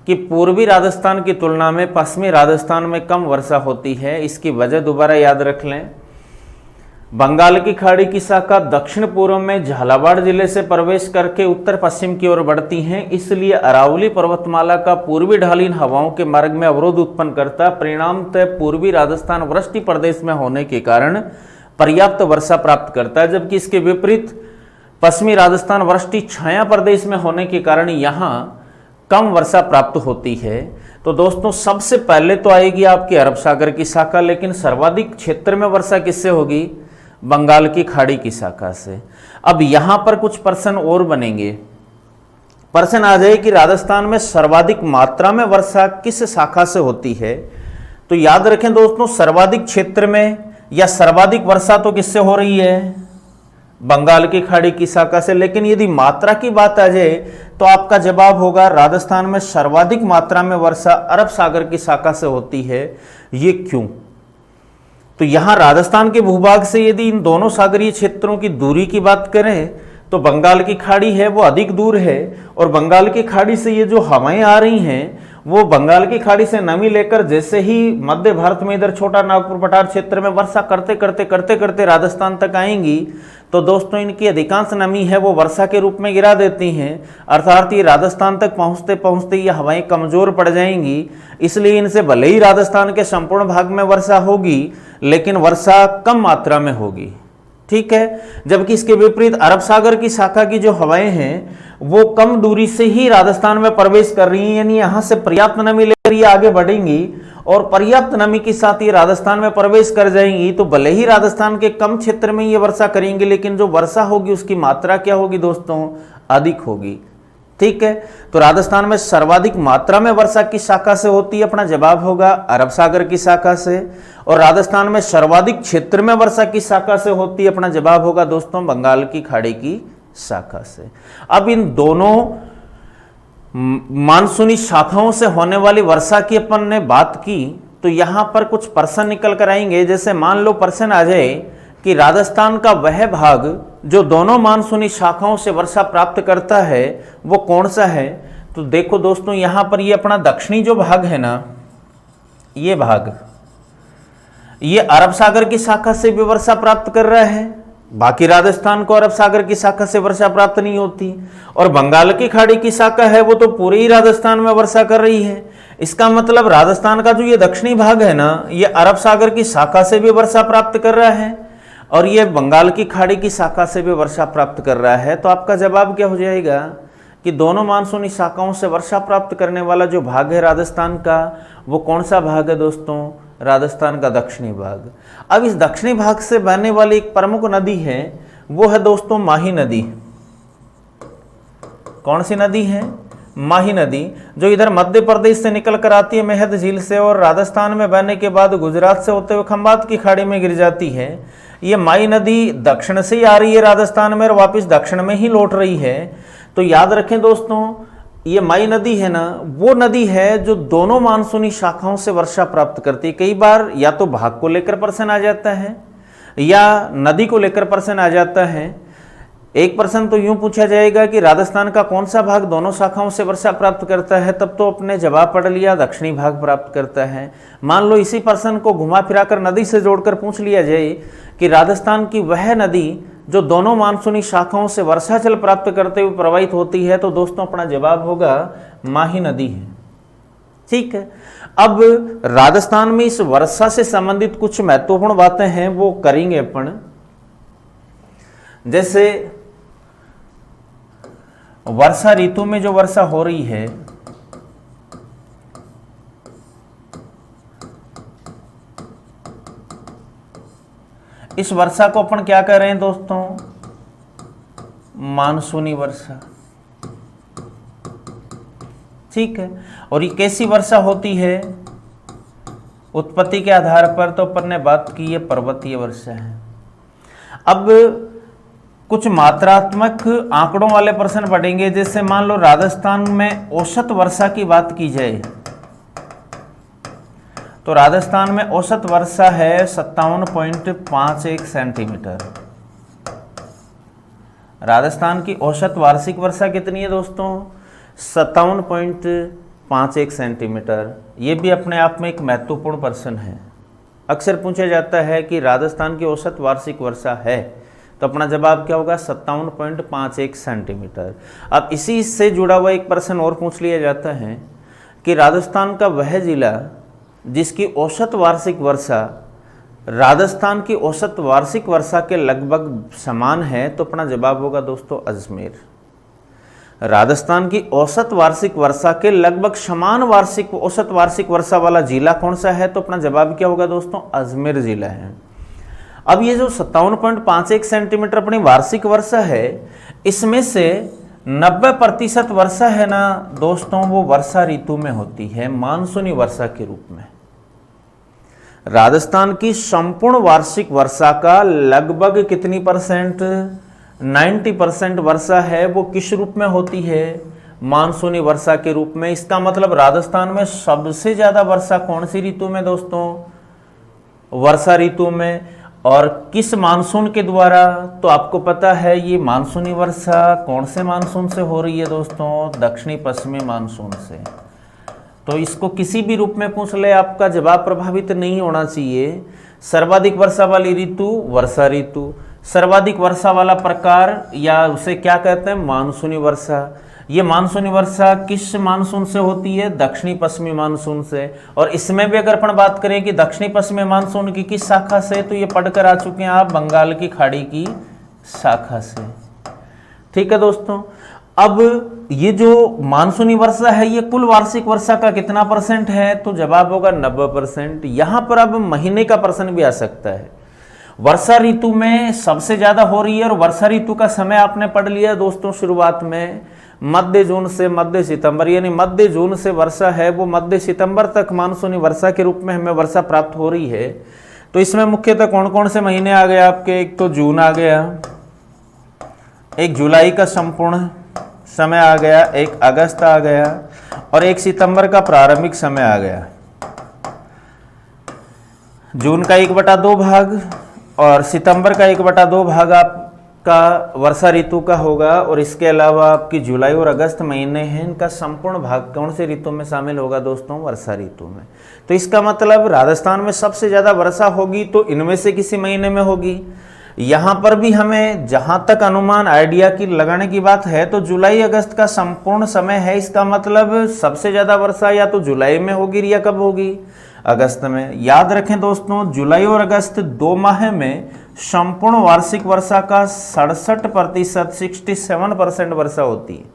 Speaker 1: कि पूर्वी राजस्थान की तुलना में पश्चिमी राजस्थान में कम वर्षा होती है। इसकी वजह दोबारा याद रख लें, बंगाल की खाड़ी की शाखा दक्षिण पूर्व में झालावाड़ जिले से प्रवेश करके उत्तर पश्चिम की ओर बढ़ती हैं, इसलिए अरावली पर्वतमाला का पूर्वी ढाल इन हवाओं के मार्ग में अवरोध उत्पन्न करता। परिणामतः पूर्वी राजस्थान वृष्टि प्रदेश में होने के कारण पर्याप्त वर्षा प्राप्त करता है, जबकि इसके विपरीत पश्चिमी राजस्थान वृष्टि छाया प्रदेश में होने के कारण यहाँ कम वर्षा प्राप्त होती है। तो दोस्तों सबसे पहले तो आएगी आपकी अरब सागर की शाखा, लेकिन सर्वाधिक क्षेत्र में वर्षा किससे होगी, बंगाल की खाड़ी की शाखा से। अब यहां पर कुछ प्रश्न और बनेंगे। प्रश्न आ जाए कि राजस्थान में सर्वाधिक मात्रा में वर्षा किस शाखा से होती है, तो याद रखें दोस्तों सर्वाधिक क्षेत्र में या सर्वाधिक वर्षा तो किससे हो रही है, बंगाल की खाड़ी की शाखा से। लेकिन यदि मात्रा की बात आ जाए तो आपका जवाब होगा राजस्थान में सर्वाधिक मात्रा में वर्षा अरब सागर की शाखा से होती है। ये क्यों, तो यहां राजस्थान के भूभाग से यदि इन दोनों सागरीय क्षेत्रों की दूरी की बात करें तो बंगाल की खाड़ी है वो अधिक दूर है, और बंगाल की खाड़ी से ये जो हवाएं आ रही हैं वो बंगाल की खाड़ी से नमी लेकर जैसे ही मध्य भारत में इधर छोटा नागपुर पठार क्षेत्र में वर्षा करते करते करते करते राजस्थान तक आएंगी, तो दोस्तों इनकी अधिकांश नमी है वो वर्षा के रूप में गिरा देती हैं। अर्थात ये राजस्थान तक पहुंचते पहुंचते ये हवाएं कमजोर पड़ जाएंगी। इसलिए इनसे भले ही राजस्थान के संपूर्ण भाग में वर्षा होगी, लेकिन वर्षा कम मात्रा में होगी, ठीक है। जबकि इसके विपरीत अरब सागर की शाखा की जो हवाएं हैं वो कम दूरी से ही राजस्थान में प्रवेश कर रही हैं, यानी यहां से पर्याप्त नमी लेकर ये आगे बढ़ेंगी और पर्याप्त नमी के साथ ये राजस्थान में प्रवेश कर जाएंगी। तो भले ही राजस्थान के कम क्षेत्र में ये वर्षा करेंगी, लेकिन जो वर्षा होगी उसकी मात्रा क्या होगी दोस्तों, अधिक होगी, ठीक है। तो राजस्थान में सर्वाधिक मात्रा में वर्षा किस शाखा से होती है, अपना जवाब होगा अरब सागर की शाखा से। और राजस्थान में सर्वाधिक क्षेत्र में वर्षा किस शाखा से होती है, अपना जवाब होगा दोस्तों बंगाल की खाड़ी की शाखा से। अब इन दोनों मानसूनी शाखाओं से होने वाली वर्षा की अपन ने बात की, तो यहां पर कुछ प्रश्न निकल कर आएंगे। जैसे मान लो प्रश्न आ जाए कि राजस्थान का वह भाग जो दोनों मानसूनी शाखाओं से वर्षा प्राप्त करता है वो कौन सा है, तो देखो दोस्तों यहां पर ये अपना दक्षिणी जो भाग है ना, ये भाग ये अरब सागर की शाखा से भी वर्षा प्राप्त कर रहा है। बाकी राजस्थान को अरब सागर की शाखा से वर्षा प्राप्त नहीं होती। और बंगाल की खाड़ी की शाखा है वो तो पूरे ही राजस्थान में वर्षा कर रही है। इसका मतलब राजस्थान का जो ये दक्षिणी भाग है ना, ये अरब सागर की शाखा से भी वर्षा प्राप्त कर रहा है और ये बंगाल की खाड़ी की शाखा से भी वर्षा प्राप्त कर रहा है। तो आपका जवाब क्या हो जाएगा कि दोनों मानसूनी शाखाओं से वर्षा प्राप्त करने वाला जो भाग है राजस्थान का, वो कौन सा भाग है दोस्तों, राजस्थान का दक्षिणी भाग। अब इस दक्षिणी भाग से बहने वाली एक प्रमुख नदी है, वो है दोस्तों माही नदी। कौन सी नदी है, माही नदी, जो इधर मध्य प्रदेश से निकल कर आती है मेहद झील से और राजस्थान में बहने के बाद गुजरात से होते हुए खंबात की खाड़ी में गिर जाती है। ये माही नदी दक्षिण से ही आ रही है राजस्थान में और वापस दक्षिण में ही लौट रही है। तो याद रखें दोस्तों, ये माई नदी है ना, वो नदी है जो दोनों मानसूनी शाखाओं से वर्षा प्राप्त करती है। कई बार या तो भाग को लेकर प्रश्न आ जाता है या नदी को लेकर प्रश्न आ जाता है। एक प्रश्न तो यूं पूछा जाएगा कि राजस्थान का कौन सा भाग दोनों शाखाओं से वर्षा प्राप्त करता है, तब तो अपने जवाब पढ़ लिया दक्षिणी भाग प्राप्त करता है। मान लो इसी प्रश्न को घुमा फिराकर नदी से जोड़कर पूछ लिया जाए कि राजस्थान की वह नदी जो दोनों मानसूनी शाखाओं से वर्षा जल प्राप्त करते हुए प्रवाहित होती है, तो दोस्तों अपना जवाब होगा माही नदी है, ठीक है। अब राजस्थान में इस वर्षा से संबंधित कुछ महत्वपूर्ण बातें हैं वो करेंगे अपन। जैसे वर्षा ऋतु में जो वर्षा हो रही है, इस वर्षा को अपन क्या कह रहे हैं दोस्तों, मानसूनी वर्षा, ठीक है। और ये कैसी वर्षा होती है, उत्पत्ति के आधार पर तो अपन ने बात की ये पर्वतीय वर्षा है। अब कुछ मात्रात्मक आंकड़ों वाले प्रश्न पढ़ेंगे। जैसे मान लो राजस्थान में औसत वर्षा की बात की जाए तो राजस्थान में औसत वर्षा है 57.51 सेंटीमीटर। राजस्थान की औसत वार्षिक वर्षा कितनी है दोस्तों, 57.51 सेंटीमीटर। ये भी अपने आप में एक महत्वपूर्ण प्रश्न है। अक्सर पूछा जाता है कि राजस्थान की औसत वार्षिक वर्षा है, तो अपना जवाब क्या होगा, 57.51 सेंटीमीटर। अब इसी से जुड़ा हुआ एक प्रश्न और पूछ लिया जाता है कि राजस्थान का वह जिला जिसकी औसत वार्षिक वर्षा राजस्थान की औसत वार्षिक वर्षा के लगभग समान है, तो अपना जवाब होगा दोस्तों अजमेर। राजस्थान की औसत वार्षिक वर्षा के लगभग समान औसत वार्षिक वर्षा वाला जिला कौन सा है, तो अपना जवाब क्या होगा दोस्तों, अजमेर जिला है। अब ये जो 57.51 सेंटीमीटर अपनी वार्षिक वर्षा है, इसमें से 90% वर्षा है ना दोस्तों, वो वर्षा ऋतु में होती है, मानसूनी वर्षा के रूप में। राजस्थान की संपूर्ण वार्षिक वर्षा का लगभग कितनी परसेंट, 90% वर्षा है वो किस रूप में होती है, मानसूनी वर्षा के रूप में। इसका मतलब राजस्थान में सबसे ज्यादा वर्षा कौन सी ऋतु में दोस्तों, वर्षा ऋतु में। और किस मानसून के द्वारा, तो आपको पता है ये मानसूनी वर्षा कौन से मानसून से हो रही है दोस्तों, दक्षिणी पश्चिमी मानसून से। तो इसको किसी भी रूप में पूछ ले आपका जवाब प्रभावित नहीं होना चाहिए। सर्वाधिक वर्षा वाली ऋतु वर्षा ऋतु, सर्वाधिक वर्षा वाला प्रकार या उसे क्या कहते हैं, मानसूनी वर्षा। ये मानसूनी वर्षा किस मानसून से होती है, दक्षिणी पश्चिमी मानसून से। और इसमें भी अगर अपन बात करें कि दक्षिणी पश्चिमी मानसून की किस शाखा से, तो ये पढ़कर आ चुके हैं आप बंगाल की खाड़ी की शाखा से। ठीक है दोस्तों, अब ये जो मानसूनी वर्षा है ये कुल वार्षिक वर्षा का कितना परसेंट है, तो जवाब होगा 90%। यहां पर अब महीने का प्रश्न भी आ सकता है। वर्षा ऋतु में सबसे ज्यादा हो रही है और वर्षा ऋतु का समय आपने पढ़ लिया दोस्तों शुरुआत में, मध्य जून से मध्य सितंबर, यानी मध्य जून से वर्षा है वो मध्य सितंबर तक मानसूनी वर्षा के रूप में हमें वर्षा प्राप्त हो रही है। तो इसमें मुख्यतः कौन कौन से महीने आ गए आपके, एक तो जून आ गया, एक जुलाई का संपूर्ण समय आ गया, एक अगस्त आ गया और एक सितंबर का प्रारंभिक समय आ गया। जून का 1/2 भाग और सितंबर का 1/2 भाग आपका वर्षा ऋतु का होगा। और इसके अलावा आपकी जुलाई और अगस्त महीने हैं, इनका संपूर्ण भाग कौन से ऋतु में शामिल होगा दोस्तों, वर्षा ऋतु में। तो इसका मतलब राजस्थान में सबसे ज्यादा वर्षा होगी तो इनमें से किसी महीने में होगी। यहाँ पर भी हमें जहां तक अनुमान आइडिया की लगाने की बात है तो जुलाई अगस्त का संपूर्ण समय है, इसका मतलब सबसे ज्यादा वर्षा या तो जुलाई में होगी या कब होगी, अगस्त में। याद रखें दोस्तों, जुलाई और अगस्त 2 माह में संपूर्ण वार्षिक वर्षा का 67% 67% वर्षा होती है।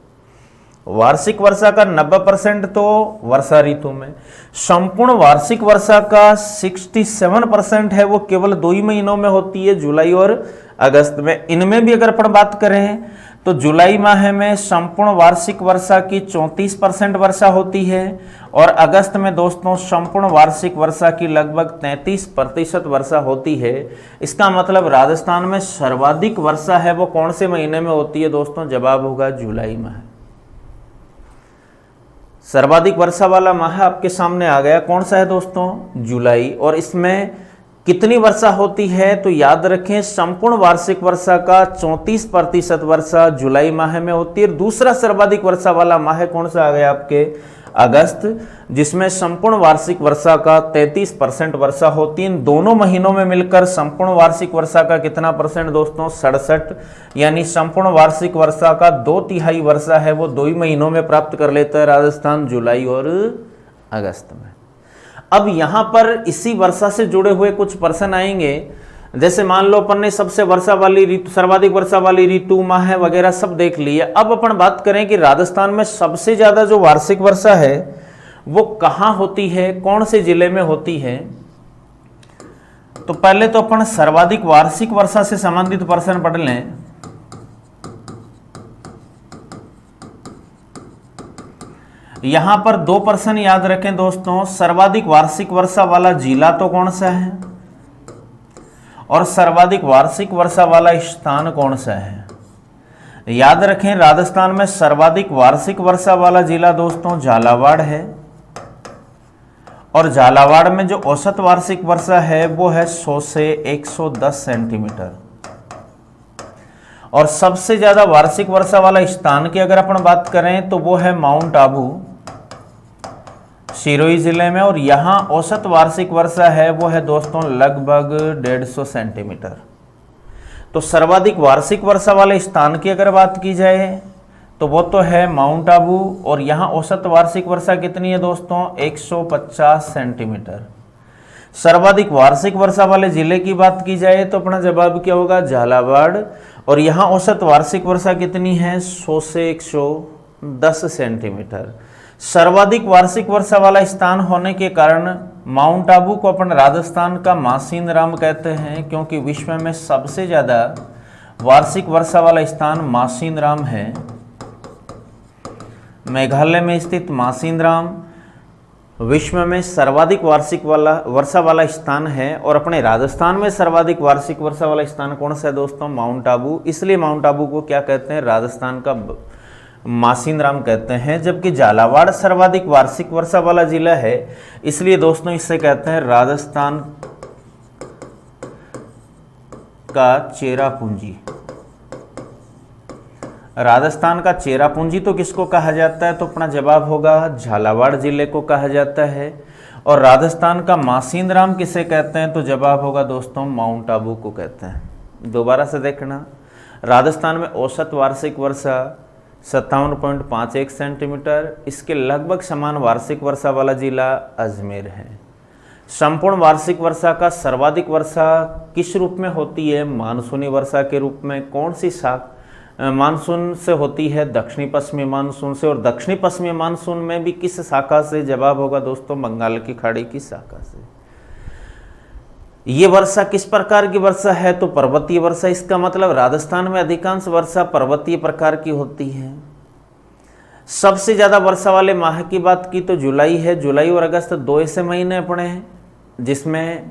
Speaker 1: वार्षिक वर्षा का 90% तो वर्षा ऋतु में, संपूर्ण वार्षिक वर्षा का 67% है वो केवल 2 ही महीनों में होती है, जुलाई और अगस्त में। इनमें भी अगर अपन बात करें तो जुलाई माह में संपूर्ण वार्षिक वर्षा की 34% वर्षा होती है और अगस्त में दोस्तों संपूर्ण वार्षिक वर्षा की लगभग 33% वर्षा होती है। इसका मतलब राजस्थान में सर्वाधिक वर्षा है वो कौन से महीने में होती है दोस्तों, जवाब होगा जुलाई माह। सर्वाधिक वर्षा वाला माह आपके सामने आ गया, कौन सा है दोस्तों, जुलाई। और इसमें कितनी वर्षा होती है, तो याद रखें संपूर्ण वार्षिक वर्षा का 34% वर्षा जुलाई माह में होती है। दूसरा सर्वाधिक वर्षा वाला माह कौन सा आ गया आपके, अगस्त, जिसमें संपूर्ण वार्षिक वर्षा का 33% वर्षा होती है। इन दोनों महीनों में मिलकर संपूर्ण वार्षिक वर्षा का कितना परसेंट दोस्तों, 67, यानी संपूर्ण वार्षिक वर्षा का 2/3 वर्षा है वो 2 ही महीनों में प्राप्त कर लेता है राजस्थान, जुलाई और अगस्त में। अब यहां पर इसी वर्षा से जुड़े हुए कुछ प्रश्न आएंगे, जैसे मान लो अपन ने सबसे वर्षा वाली ऋतु, सर्वाधिक वर्षा वाली ऋतु, माह वगैरह सब देख लिए। अब अपन बात करें कि राजस्थान में सबसे ज्यादा जो वार्षिक वर्षा है वो कहां होती है, कौन से जिले में होती है। तो पहले तो अपन सर्वाधिक वार्षिक वर्षा से संबंधित प्रश्न पढ़ लें। यहां पर 2 प्रश्न याद रखें दोस्तों, सर्वाधिक वार्षिक वर्षा वाला जिला तो कौन सा है और सर्वाधिक वार्षिक वर्षा वाला स्थान कौन सा है। याद रखें राजस्थान में सर्वाधिक वार्षिक वर्षा वाला जिला दोस्तों झालावाड़ है और झालावाड़ में जो औसत वार्षिक वर्षा है वो है 100 से 110 सेंटीमीटर। और सबसे ज्यादा वार्षिक वर्षा वाला स्थान की अगर अपन बात करें तो वो है माउंट आबू, सिरोही जिले में, और यहां औसत वार्षिक वर्षा है वो है दोस्तों लगभग 150 सेंटीमीटर। तो सर्वाधिक वार्षिक वर्षा वाले स्थान की अगर बात की जाए तो वो तो है माउंट आबू और यहां औसत वार्षिक वर्षा कितनी है दोस्तों, 150 सेंटीमीटर। सर्वाधिक वार्षिक वर्षा वाले जिले की बात की जाए तो अपना जवाब क्या होगा, झालावाड़, और यहां औसत वार्षिक वर्षा कितनी है, 100 से 110 सेंटीमीटर। सर्वाधिक वार्षिक वर्षा वाला स्थान होने के कारण माउंट आबू को अपन राजस्थान का मासीन राम कहते हैं, क्योंकि विश्व में सबसे ज्यादा वार्षिक वर्षा वाला स्थान मासीन राम है। मेघालय में स्थित मासीन राम विश्व में सर्वाधिक वार्षिक वाला वर्षा वाला स्थान है और अपने राजस्थान में सर्वाधिक वार्षिक वर्षा वाला स्थान कौन सा है दोस्तों, माउंट आबू। इसलिए माउंट आबू को क्या कहते हैं, राजस्थान का मासीन राम कहते हैं। जबकि झालावाड़ सर्वाधिक वार्षिक वर्षा वाला जिला है, इसलिए दोस्तों इससे कहते हैं राजस्थान का चेरापूंजी। राजस्थान का चेरापूंजी तो किसको कहा जाता है, तो अपना जवाब होगा झालावाड़ जिले को कहा जाता है। और राजस्थान का मासिंद्राम किसे कहते हैं, तो जवाब होगा दोस्तों माउंट आबू को कहते हैं। दोबारा से देखना, राजस्थान में औसत वार्षिक वर्षा 57.51 सेंटीमीटर, इसके लगभग समान वार्षिक वर्षा वाला जिला अजमेर है। संपूर्ण वार्षिक वर्षा का सर्वाधिक वर्षा किस रूप में होती है, मानसूनी वर्षा के रूप में। कौन सी शाख मानसून से होती है, दक्षिणी पश्चिमी मानसून से। और दक्षिणी पश्चिमी मानसून में भी किस शाखा से, जवाब होगा दोस्तों बंगाल की खाड़ी की शाखा से। ये वर्षा किस प्रकार की वर्षा है, तो पर्वतीय वर्षा। इसका मतलब राजस्थान में अधिकांश वर्षा पर्वतीय प्रकार की होती है। सबसे ज्यादा वर्षा वाले माह की बात की तो जुलाई है। जुलाई और अगस्त 2 ऐसे महीने अपने हैं जिसमें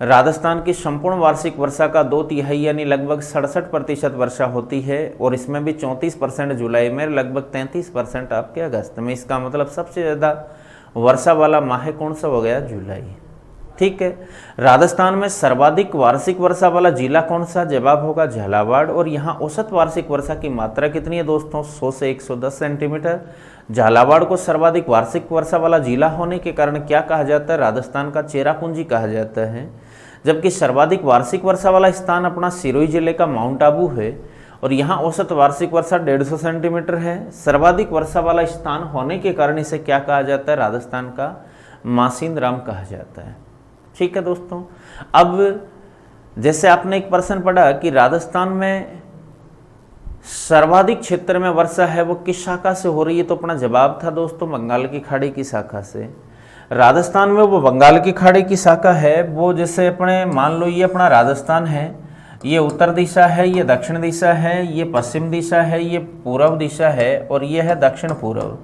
Speaker 1: राजस्थान की संपूर्ण वार्षिक वर्षा का 2/3 यानी लगभग 67% वर्षा होती है। और इसमें भी 34% जुलाई में, लगभग 33% आपके अगस्त में। इसका मतलब सबसे ज़्यादा वर्षा वाला माह कौन सा हो गया, जुलाई। ठीक है। राजस्थान में सर्वाधिक वार्षिक वर्षा वाला जिला कौन सा, जवाब होगा झालावाड़। और यहाँ औसत वार्षिक वर्षा की मात्रा कितनी है दोस्तों, 100 से 110 सेंटीमीटर। झालावाड़ को सर्वाधिक वार्षिक वर्षा वाला जिला होने के कारण क्या कहा जाता है, राजस्थान का चेरापूंजी कहा जाता है। जबकि सर्वाधिक वार्षिक वर्षा वाला स्थान अपना सिरोही जिले का माउंट आबू है और यहाँ औसत वार्षिक वर्षा 150 सेंटीमीटर है। सर्वाधिक वर्षा वाला स्थान होने के कारण इसे क्या कहा जाता है, राजस्थान का मासिंद्राम कहा जाता है। ठीक है दोस्तों। अब जैसे आपने एक प्रश्न पढ़ा कि राजस्थान में सर्वाधिक क्षेत्र में वर्षा है वो किस शाखा से हो रही है, तो अपना जवाब था दोस्तों बंगाल की खाड़ी की शाखा से। राजस्थान में वो बंगाल की खाड़ी की शाखा है वो, जैसे अपने मान लो ये अपना राजस्थान है, ये उत्तर दिशा है, ये दक्षिण दिशा है, ये पश्चिम दिशा है, ये पूर्व दिशा है और ये है दक्षिण पूर्व।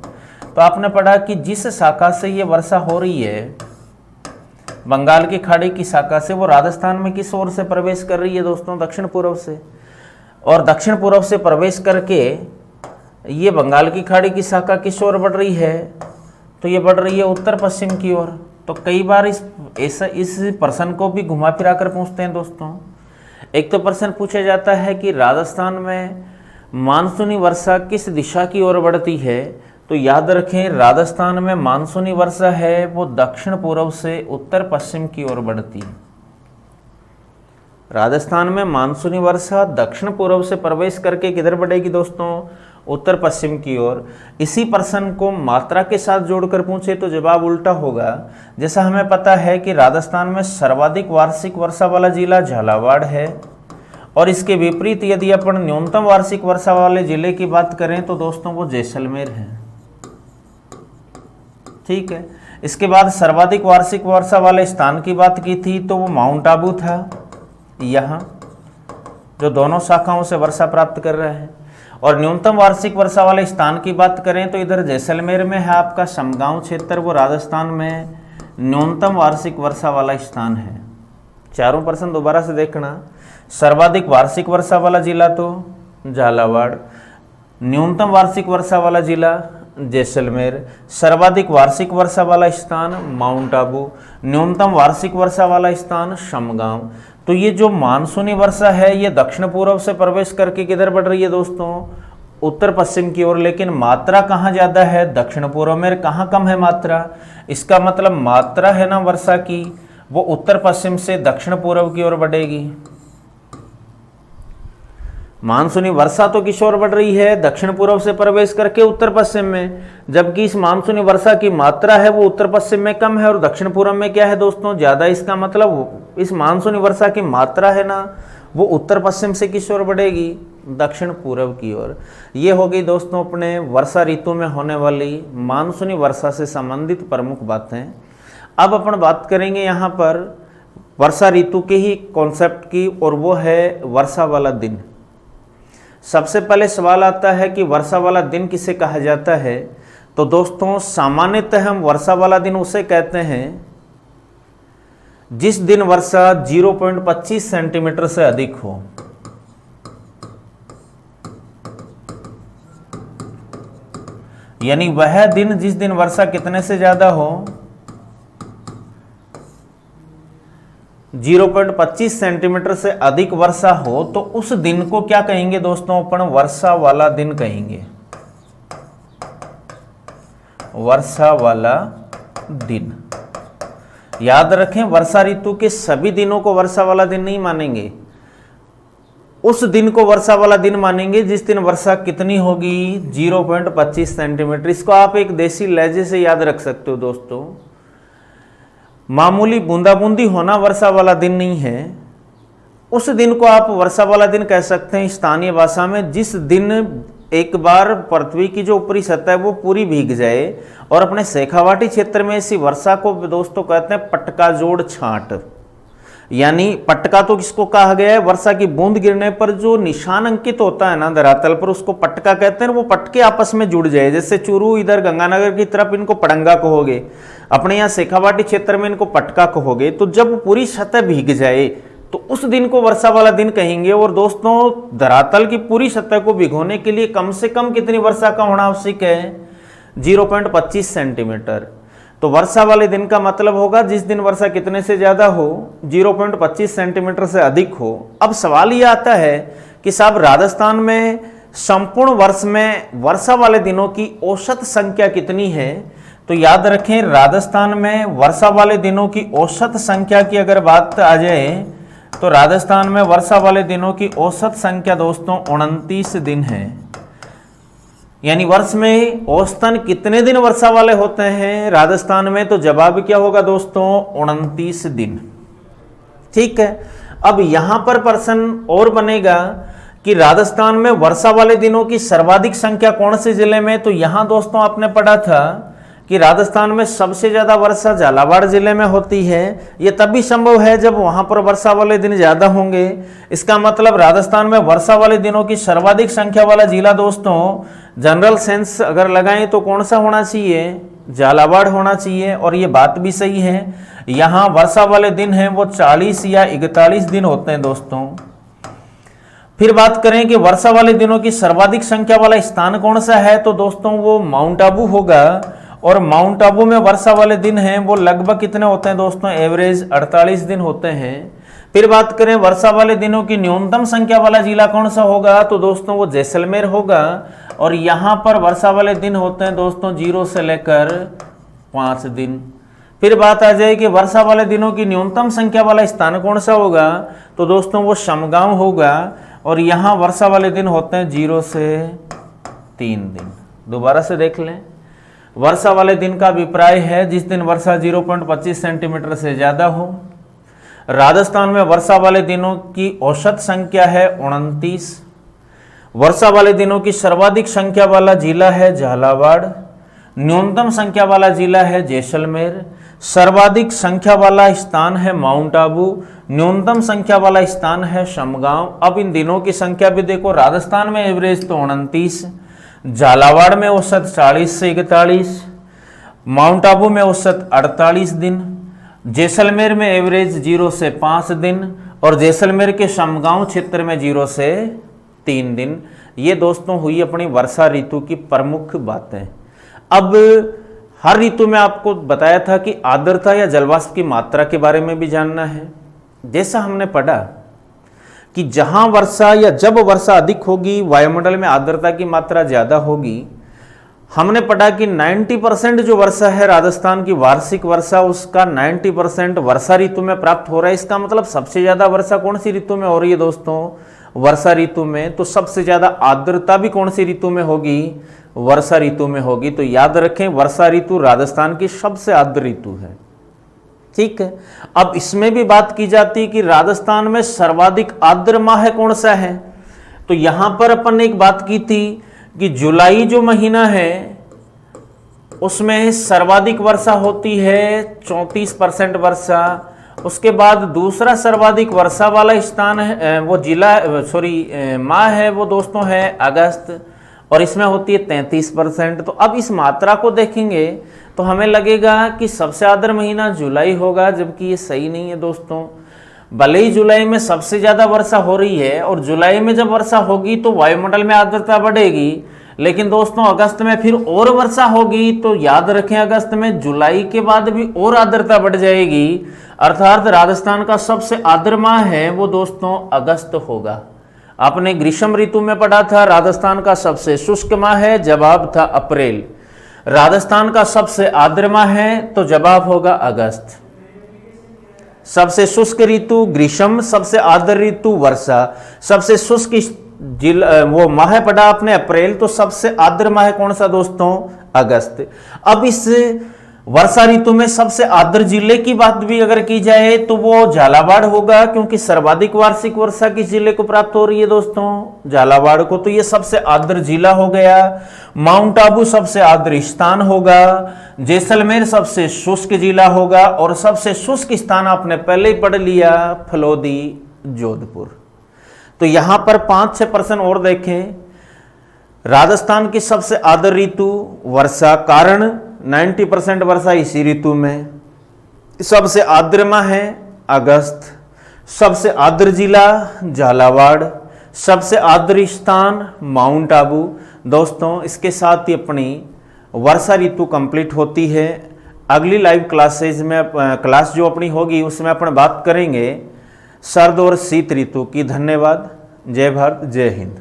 Speaker 1: तो आपने पढ़ा कि जिस शाखा से ये वर्षा हो रही है बंगाल की खाड़ी की शाखा से, वो राजस्थान में किस ओर से प्रवेश कर रही है दोस्तों, दक्षिण पूर्व से। और दक्षिण पूर्व से प्रवेश करके ये बंगाल की खाड़ी की शाखा किस ओर बढ़ रही है, तो ये बढ़ रही है उत्तर पश्चिम की ओर। तो कई बार इस प्रश्न को भी घुमा फिरा कर पूछते हैं दोस्तों। एक तो प्रश्न पूछा जाता है कि राजस्थान में मानसूनी वर्षा किस दिशा की ओर बढ़ती है, तो याद रखें राजस्थान में मानसूनी वर्षा है वो दक्षिण पूर्व से उत्तर पश्चिम की ओर बढ़ती है। राजस्थान में मानसूनी वर्षा दक्षिण पूर्व से प्रवेश करके किधर बढ़ेगी दोस्तों, उत्तर पश्चिम की ओर। इसी प्रश्न को मात्रा के साथ जोड़कर पूछे तो जवाब उल्टा होगा। जैसा हमें पता है कि राजस्थान में सर्वाधिक वार्षिक वर्षा वाला जिला झालावाड़ है और इसके विपरीत यदि अपन न्यूनतम वार्षिक वर्षा वाले जिले की बात करें तो दोस्तों वो जैसलमेर है। ठीक है। इसके बाद सर्वाधिक वार्षिक वर्षा वाले स्थान की बात की थी तो वो माउंट आबू था, यहाँ जो दोनों शाखाओं से वर्षा प्राप्त कर रहा है। और न्यूनतम वार्षिक वर्षा वाले स्थान की बात करें तो इधर जैसलमेर में है आपका समगांव क्षेत्र, वो राजस्थान में न्यूनतम वार्षिक वर्षा वाला स्थान है। चारों प्रश्न दोबारा से देखना। सर्वाधिक वार्षिक वर्षा वाला जिला तो झालावाड़, न्यूनतम वार्षिक वर्षा वाला जिला जैसलमेर, सर्वाधिक वार्षिक वर्षा वाला स्थान माउंट आबू, न्यूनतम वार्षिक वर्षा वाला स्थान समगांव। तो ये जो मानसूनी वर्षा है ये दक्षिण पूर्व से प्रवेश करके किधर बढ़ रही है दोस्तों, उत्तर पश्चिम की ओर। लेकिन मात्रा कहाँ ज़्यादा है, दक्षिण पूर्व में। कहाँ कम है मात्रा, इसका मतलब मात्रा है ना वर्षा की वो उत्तर पश्चिम से दक्षिण पूर्व की ओर बढ़ेगी। मानसूनी वर्षा तो किस ओर बढ़ रही है, दक्षिण पूर्व से प्रवेश करके उत्तर पश्चिम में, जबकि इस मानसूनी वर्षा की मात्रा है वो उत्तर पश्चिम में कम है और दक्षिण पूर्व में क्या है दोस्तों, ज़्यादा। इसका मतलब इस मानसूनी वर्षा की मात्रा है ना वो उत्तर पश्चिम से किस ओर बढ़ेगी, दक्षिण पूर्व की ओर। ये हो गई दोस्तों अपने वर्षा ऋतु में होने वाली मानसूनी वर्षा से संबंधित प्रमुख बातें। अब अपन बात करेंगे यहाँ पर वर्षा ऋतु के ही कॉन्सेप्ट की, और वो है वर्षा वाला दिन। सबसे पहले सवाल आता है कि वर्षा वाला दिन किसे कहा जाता है, तो दोस्तों सामान्यतः हम वर्षा वाला दिन उसे कहते हैं जिस दिन वर्षा 0.25 सेंटीमीटर से अधिक हो। यानी वह दिन जिस दिन वर्षा कितने से ज्यादा हो, 0.25 सेंटीमीटर से अधिक वर्षा हो तो उस दिन को क्या कहेंगे दोस्तों, अपन वर्षा वाला दिन कहेंगे, वर्षा वाला दिन। याद रखें, वर्षा ऋतु के सभी दिनों को वर्षा वाला दिन नहीं मानेंगे, उस दिन को वर्षा वाला दिन मानेंगे जिस दिन वर्षा कितनी होगी, 0.25 सेंटीमीटर। इसको आप एक देसी लहजे से याद रख सकते हो दोस्तों। मामूली बूंदाबूंदी होना वर्षा वाला दिन नहीं है, उस दिन को आप वर्षा वाला दिन कह सकते हैं स्थानीय भाषा में, जिस दिन एक बार पृथ्वी की जो ऊपरी सतह है वो पूरी भीग जाए। और अपने शेखावाटी क्षेत्र में ऐसी वर्षा को दोस्तों कहते हैं पटका जोड़ छांट, यानी पटका तो किसको कहा गया है, वर्षा की बूंद गिरने पर जो निशान अंकित होता है ना धरातल पर, उसको पटका कहते हैं। वो पटके आपस में जुड़ जाए, जैसे चूरू इधर गंगानगर की तरफ इनको पड़ंगा कहोगे, अपने यहाँ शेखावाटी क्षेत्र में इनको पटका कहोगे। तो जब पूरी सतह भीग जाए तो उस दिन को वर्षा वाला दिन कहेंगे। और दोस्तों धरातल की पूरी सतह को भिगोने के लिए कम से कम कितनी वर्षा का होना आवश्यक है, 0.25 सेंटीमीटर। तो वर्षा वाले दिन का मतलब होगा जिस दिन वर्षा कितने से ज्यादा हो, 0.25 सेंटीमीटर से अधिक हो। अब सवाल यह आता है कि साहब राजस्थान में संपूर्ण वर्ष में वर्षा वाले दिनों की औसत संख्या कितनी है। तो याद रखें, राजस्थान में वर्षा वाले दिनों की औसत संख्या की अगर बात आ जाए तो राजस्थान में वर्षा वाले दिनों की औसत संख्या दोस्तों 29 दिन है। यानी वर्ष में औसतन कितने दिन वर्षा वाले होते हैं राजस्थान में, तो जवाब क्या होगा दोस्तों, 29 दिन। ठीक है, अब यहां पर प्रश्न और बनेगा कि राजस्थान में वर्षा वाले दिनों की सर्वाधिक संख्या कौन से जिले में। तो यहां दोस्तों आपने पढ़ा था कि राजस्थान में सबसे ज्यादा वर्षा झालावाड़ जिले में होती है। यह तभी संभव है जब वहां पर वर्षा वाले दिन ज्यादा होंगे। इसका मतलब राजस्थान में वर्षा वाले दिनों की सर्वाधिक संख्या वाला जिला दोस्तों जनरल सेंस अगर लगाएं तो कौन सा होना चाहिए, झालावाड़ होना चाहिए। और ये बात भी सही है, यहाँ वर्षा वाले दिन हैं वो 40 या 41 दिन होते हैं दोस्तों। फिर बात करें कि वर्षा वाले दिनों की सर्वाधिक संख्या वाला स्थान कौन सा है, तो दोस्तों वो माउंट आबू होगा। और माउंट आबू में वर्षा वाले दिन हैं वो लगभग कितने होते हैं दोस्तों, एवरेज 48 दिन होते हैं। फिर बात करें वर्षा वाले दिनों की न्यूनतम संख्या वाला जिला कौन सा होगा, तो दोस्तों वो जैसलमेर होगा। और यहां पर वर्षा वाले दिन होते हैं दोस्तों 0 से लेकर 5 दिन। फिर बात आ जाए कि वर्षा वाले दिनों की न्यूनतम संख्या वाला स्थान कौन सा होगा, तो दोस्तों वो समगांव होगा। और यहां वर्षा वाले दिन होते हैं 0 से 3 दिन। दोबारा से देख लें, वर्षा वाले दिन का अभिप्राय है जिस दिन वर्षा 0.25 सेंटीमीटर से ज्यादा हो। राजस्थान में वर्षा वाले दिनों की औसत संख्या है 29। वर्षा वाले दिनों की सर्वाधिक संख्या वाला जिला है झालावाड़। न्यूनतम संख्या वाला जिला है जैसलमेर। सर्वाधिक संख्या वाला स्थान है माउंट आबू। न्यूनतम संख्या वाला स्थान है समगांव। अब इन दिनों की संख्या भी देखो, राजस्थान में एवरेज तो 29, झालावाड़ में औसत 40 से 41, माउंट आबू में औसत 48 दिन, जैसलमेर में एवरेज 0 से 5 दिन और जैसलमेर के समगांव क्षेत्र में 0 से 3 दिन। ये दोस्तों हुई अपनी वर्षा ऋतु की प्रमुख बातें। अब हर ऋतु में आपको बताया था कि आर्द्रता या जलवाष्प की मात्रा के बारे में भी जानना है। जैसा हमने पढ़ा कि जहां वर्षा या जब वर्षा अधिक होगी वायुमंडल में आर्द्रता की मात्रा ज्यादा होगी। हमने पढ़ा कि 90% जो वर्षा है राजस्थान की वार्षिक वर्षा, उसका 90% वर्षा ऋतु में प्राप्त हो रहा है। इसका मतलब सबसे ज्यादा वर्षा कौन सी ऋतु में हो रही है दोस्तों, वर्षा ऋतु में। तो सबसे ज्यादा आर्द्रता भी कौन सी ऋतु में होगी, वर्षा ऋतु में होगी। तो याद रखें, वर्षा ऋतु राजस्थान की सबसे आर्द्र ऋतु है। ठीक है, अब इसमें भी बात की जाती है कि राजस्थान में सर्वाधिक आर्द्र माह कौन सा है। तो यहां पर अपन ने एक बात की थी कि जुलाई जो महीना है उसमें सर्वाधिक वर्षा होती है, 34% वर्षा। उसके बाद दूसरा सर्वाधिक वर्षा वाला स्थान है, वो जिला माह है वो दोस्तों है अगस्त, और इसमें होती है 33%। तो अब इस मात्रा को देखेंगे तो हमें लगेगा कि सबसे आर्द्र महीना जुलाई होगा, जबकि ये सही नहीं है दोस्तों। भले ही जुलाई में सबसे ज्यादा वर्षा हो रही है और जुलाई में जब वर्षा होगी तो वायुमंडल में आर्द्रता बढ़ेगी, लेकिन दोस्तों अगस्त में फिर और वर्षा होगी, तो याद रखें अगस्त में जुलाई के बाद भी और आर्द्रता बढ़ जाएगी, अर्थात राजस्थान का सबसे आर्द्र माह है वो दोस्तों अगस्त होगा। आपने ग्रीष्म ऋतु में पढ़ा था राजस्थान का सबसे शुष्क माह है, जवाब था अप्रैल। राजस्थान का सबसे आर्द्र माह है तो जवाब होगा अगस्त। सबसे शुष्क ऋतु ग्रीष्म, सबसे आर्द्र ऋतु वर्षा, सबसे शुष्क वो माह पढ़ा आपने अप्रैल, तो सबसे आर्द्र माह कौन सा दोस्तों अगस्त। अब इस वर्षा ऋतु में सबसे आर्द्र जिले की बात भी अगर की जाए तो वो झालावाड़ होगा, क्योंकि सर्वाधिक वार्षिक वर्षा किस जिले को प्राप्त हो रही है दोस्तों झालावाड़ को, तो ये सबसे आर्द्र जिला हो गया। माउंट आबू सबसे आर्द्र स्थान होगा, जैसलमेर सबसे शुष्क जिला होगा, और सबसे शुष्क स्थान आपने पहले ही पढ़ लिया फलोदी जोधपुर। तो यहां पर 5-6% और देखें। राजस्थान की सबसे आर्द्र ऋतु वर्षा, कारण 90% वर्षा इसी ऋतु में। सबसे आर्द्र माह है अगस्त, सबसे आर्द्र जिला झालावाड़, सबसे आर्द्र स्थान माउंट आबू। दोस्तों इसके साथ ही अपनी वर्षा ऋतु कंप्लीट होती है। अगली लाइव क्लासेज में क्लास जो अपनी होगी उसमें अपन बात करेंगे सर्द और शीत ऋतु की। धन्यवाद। जय भारत, जय हिंद।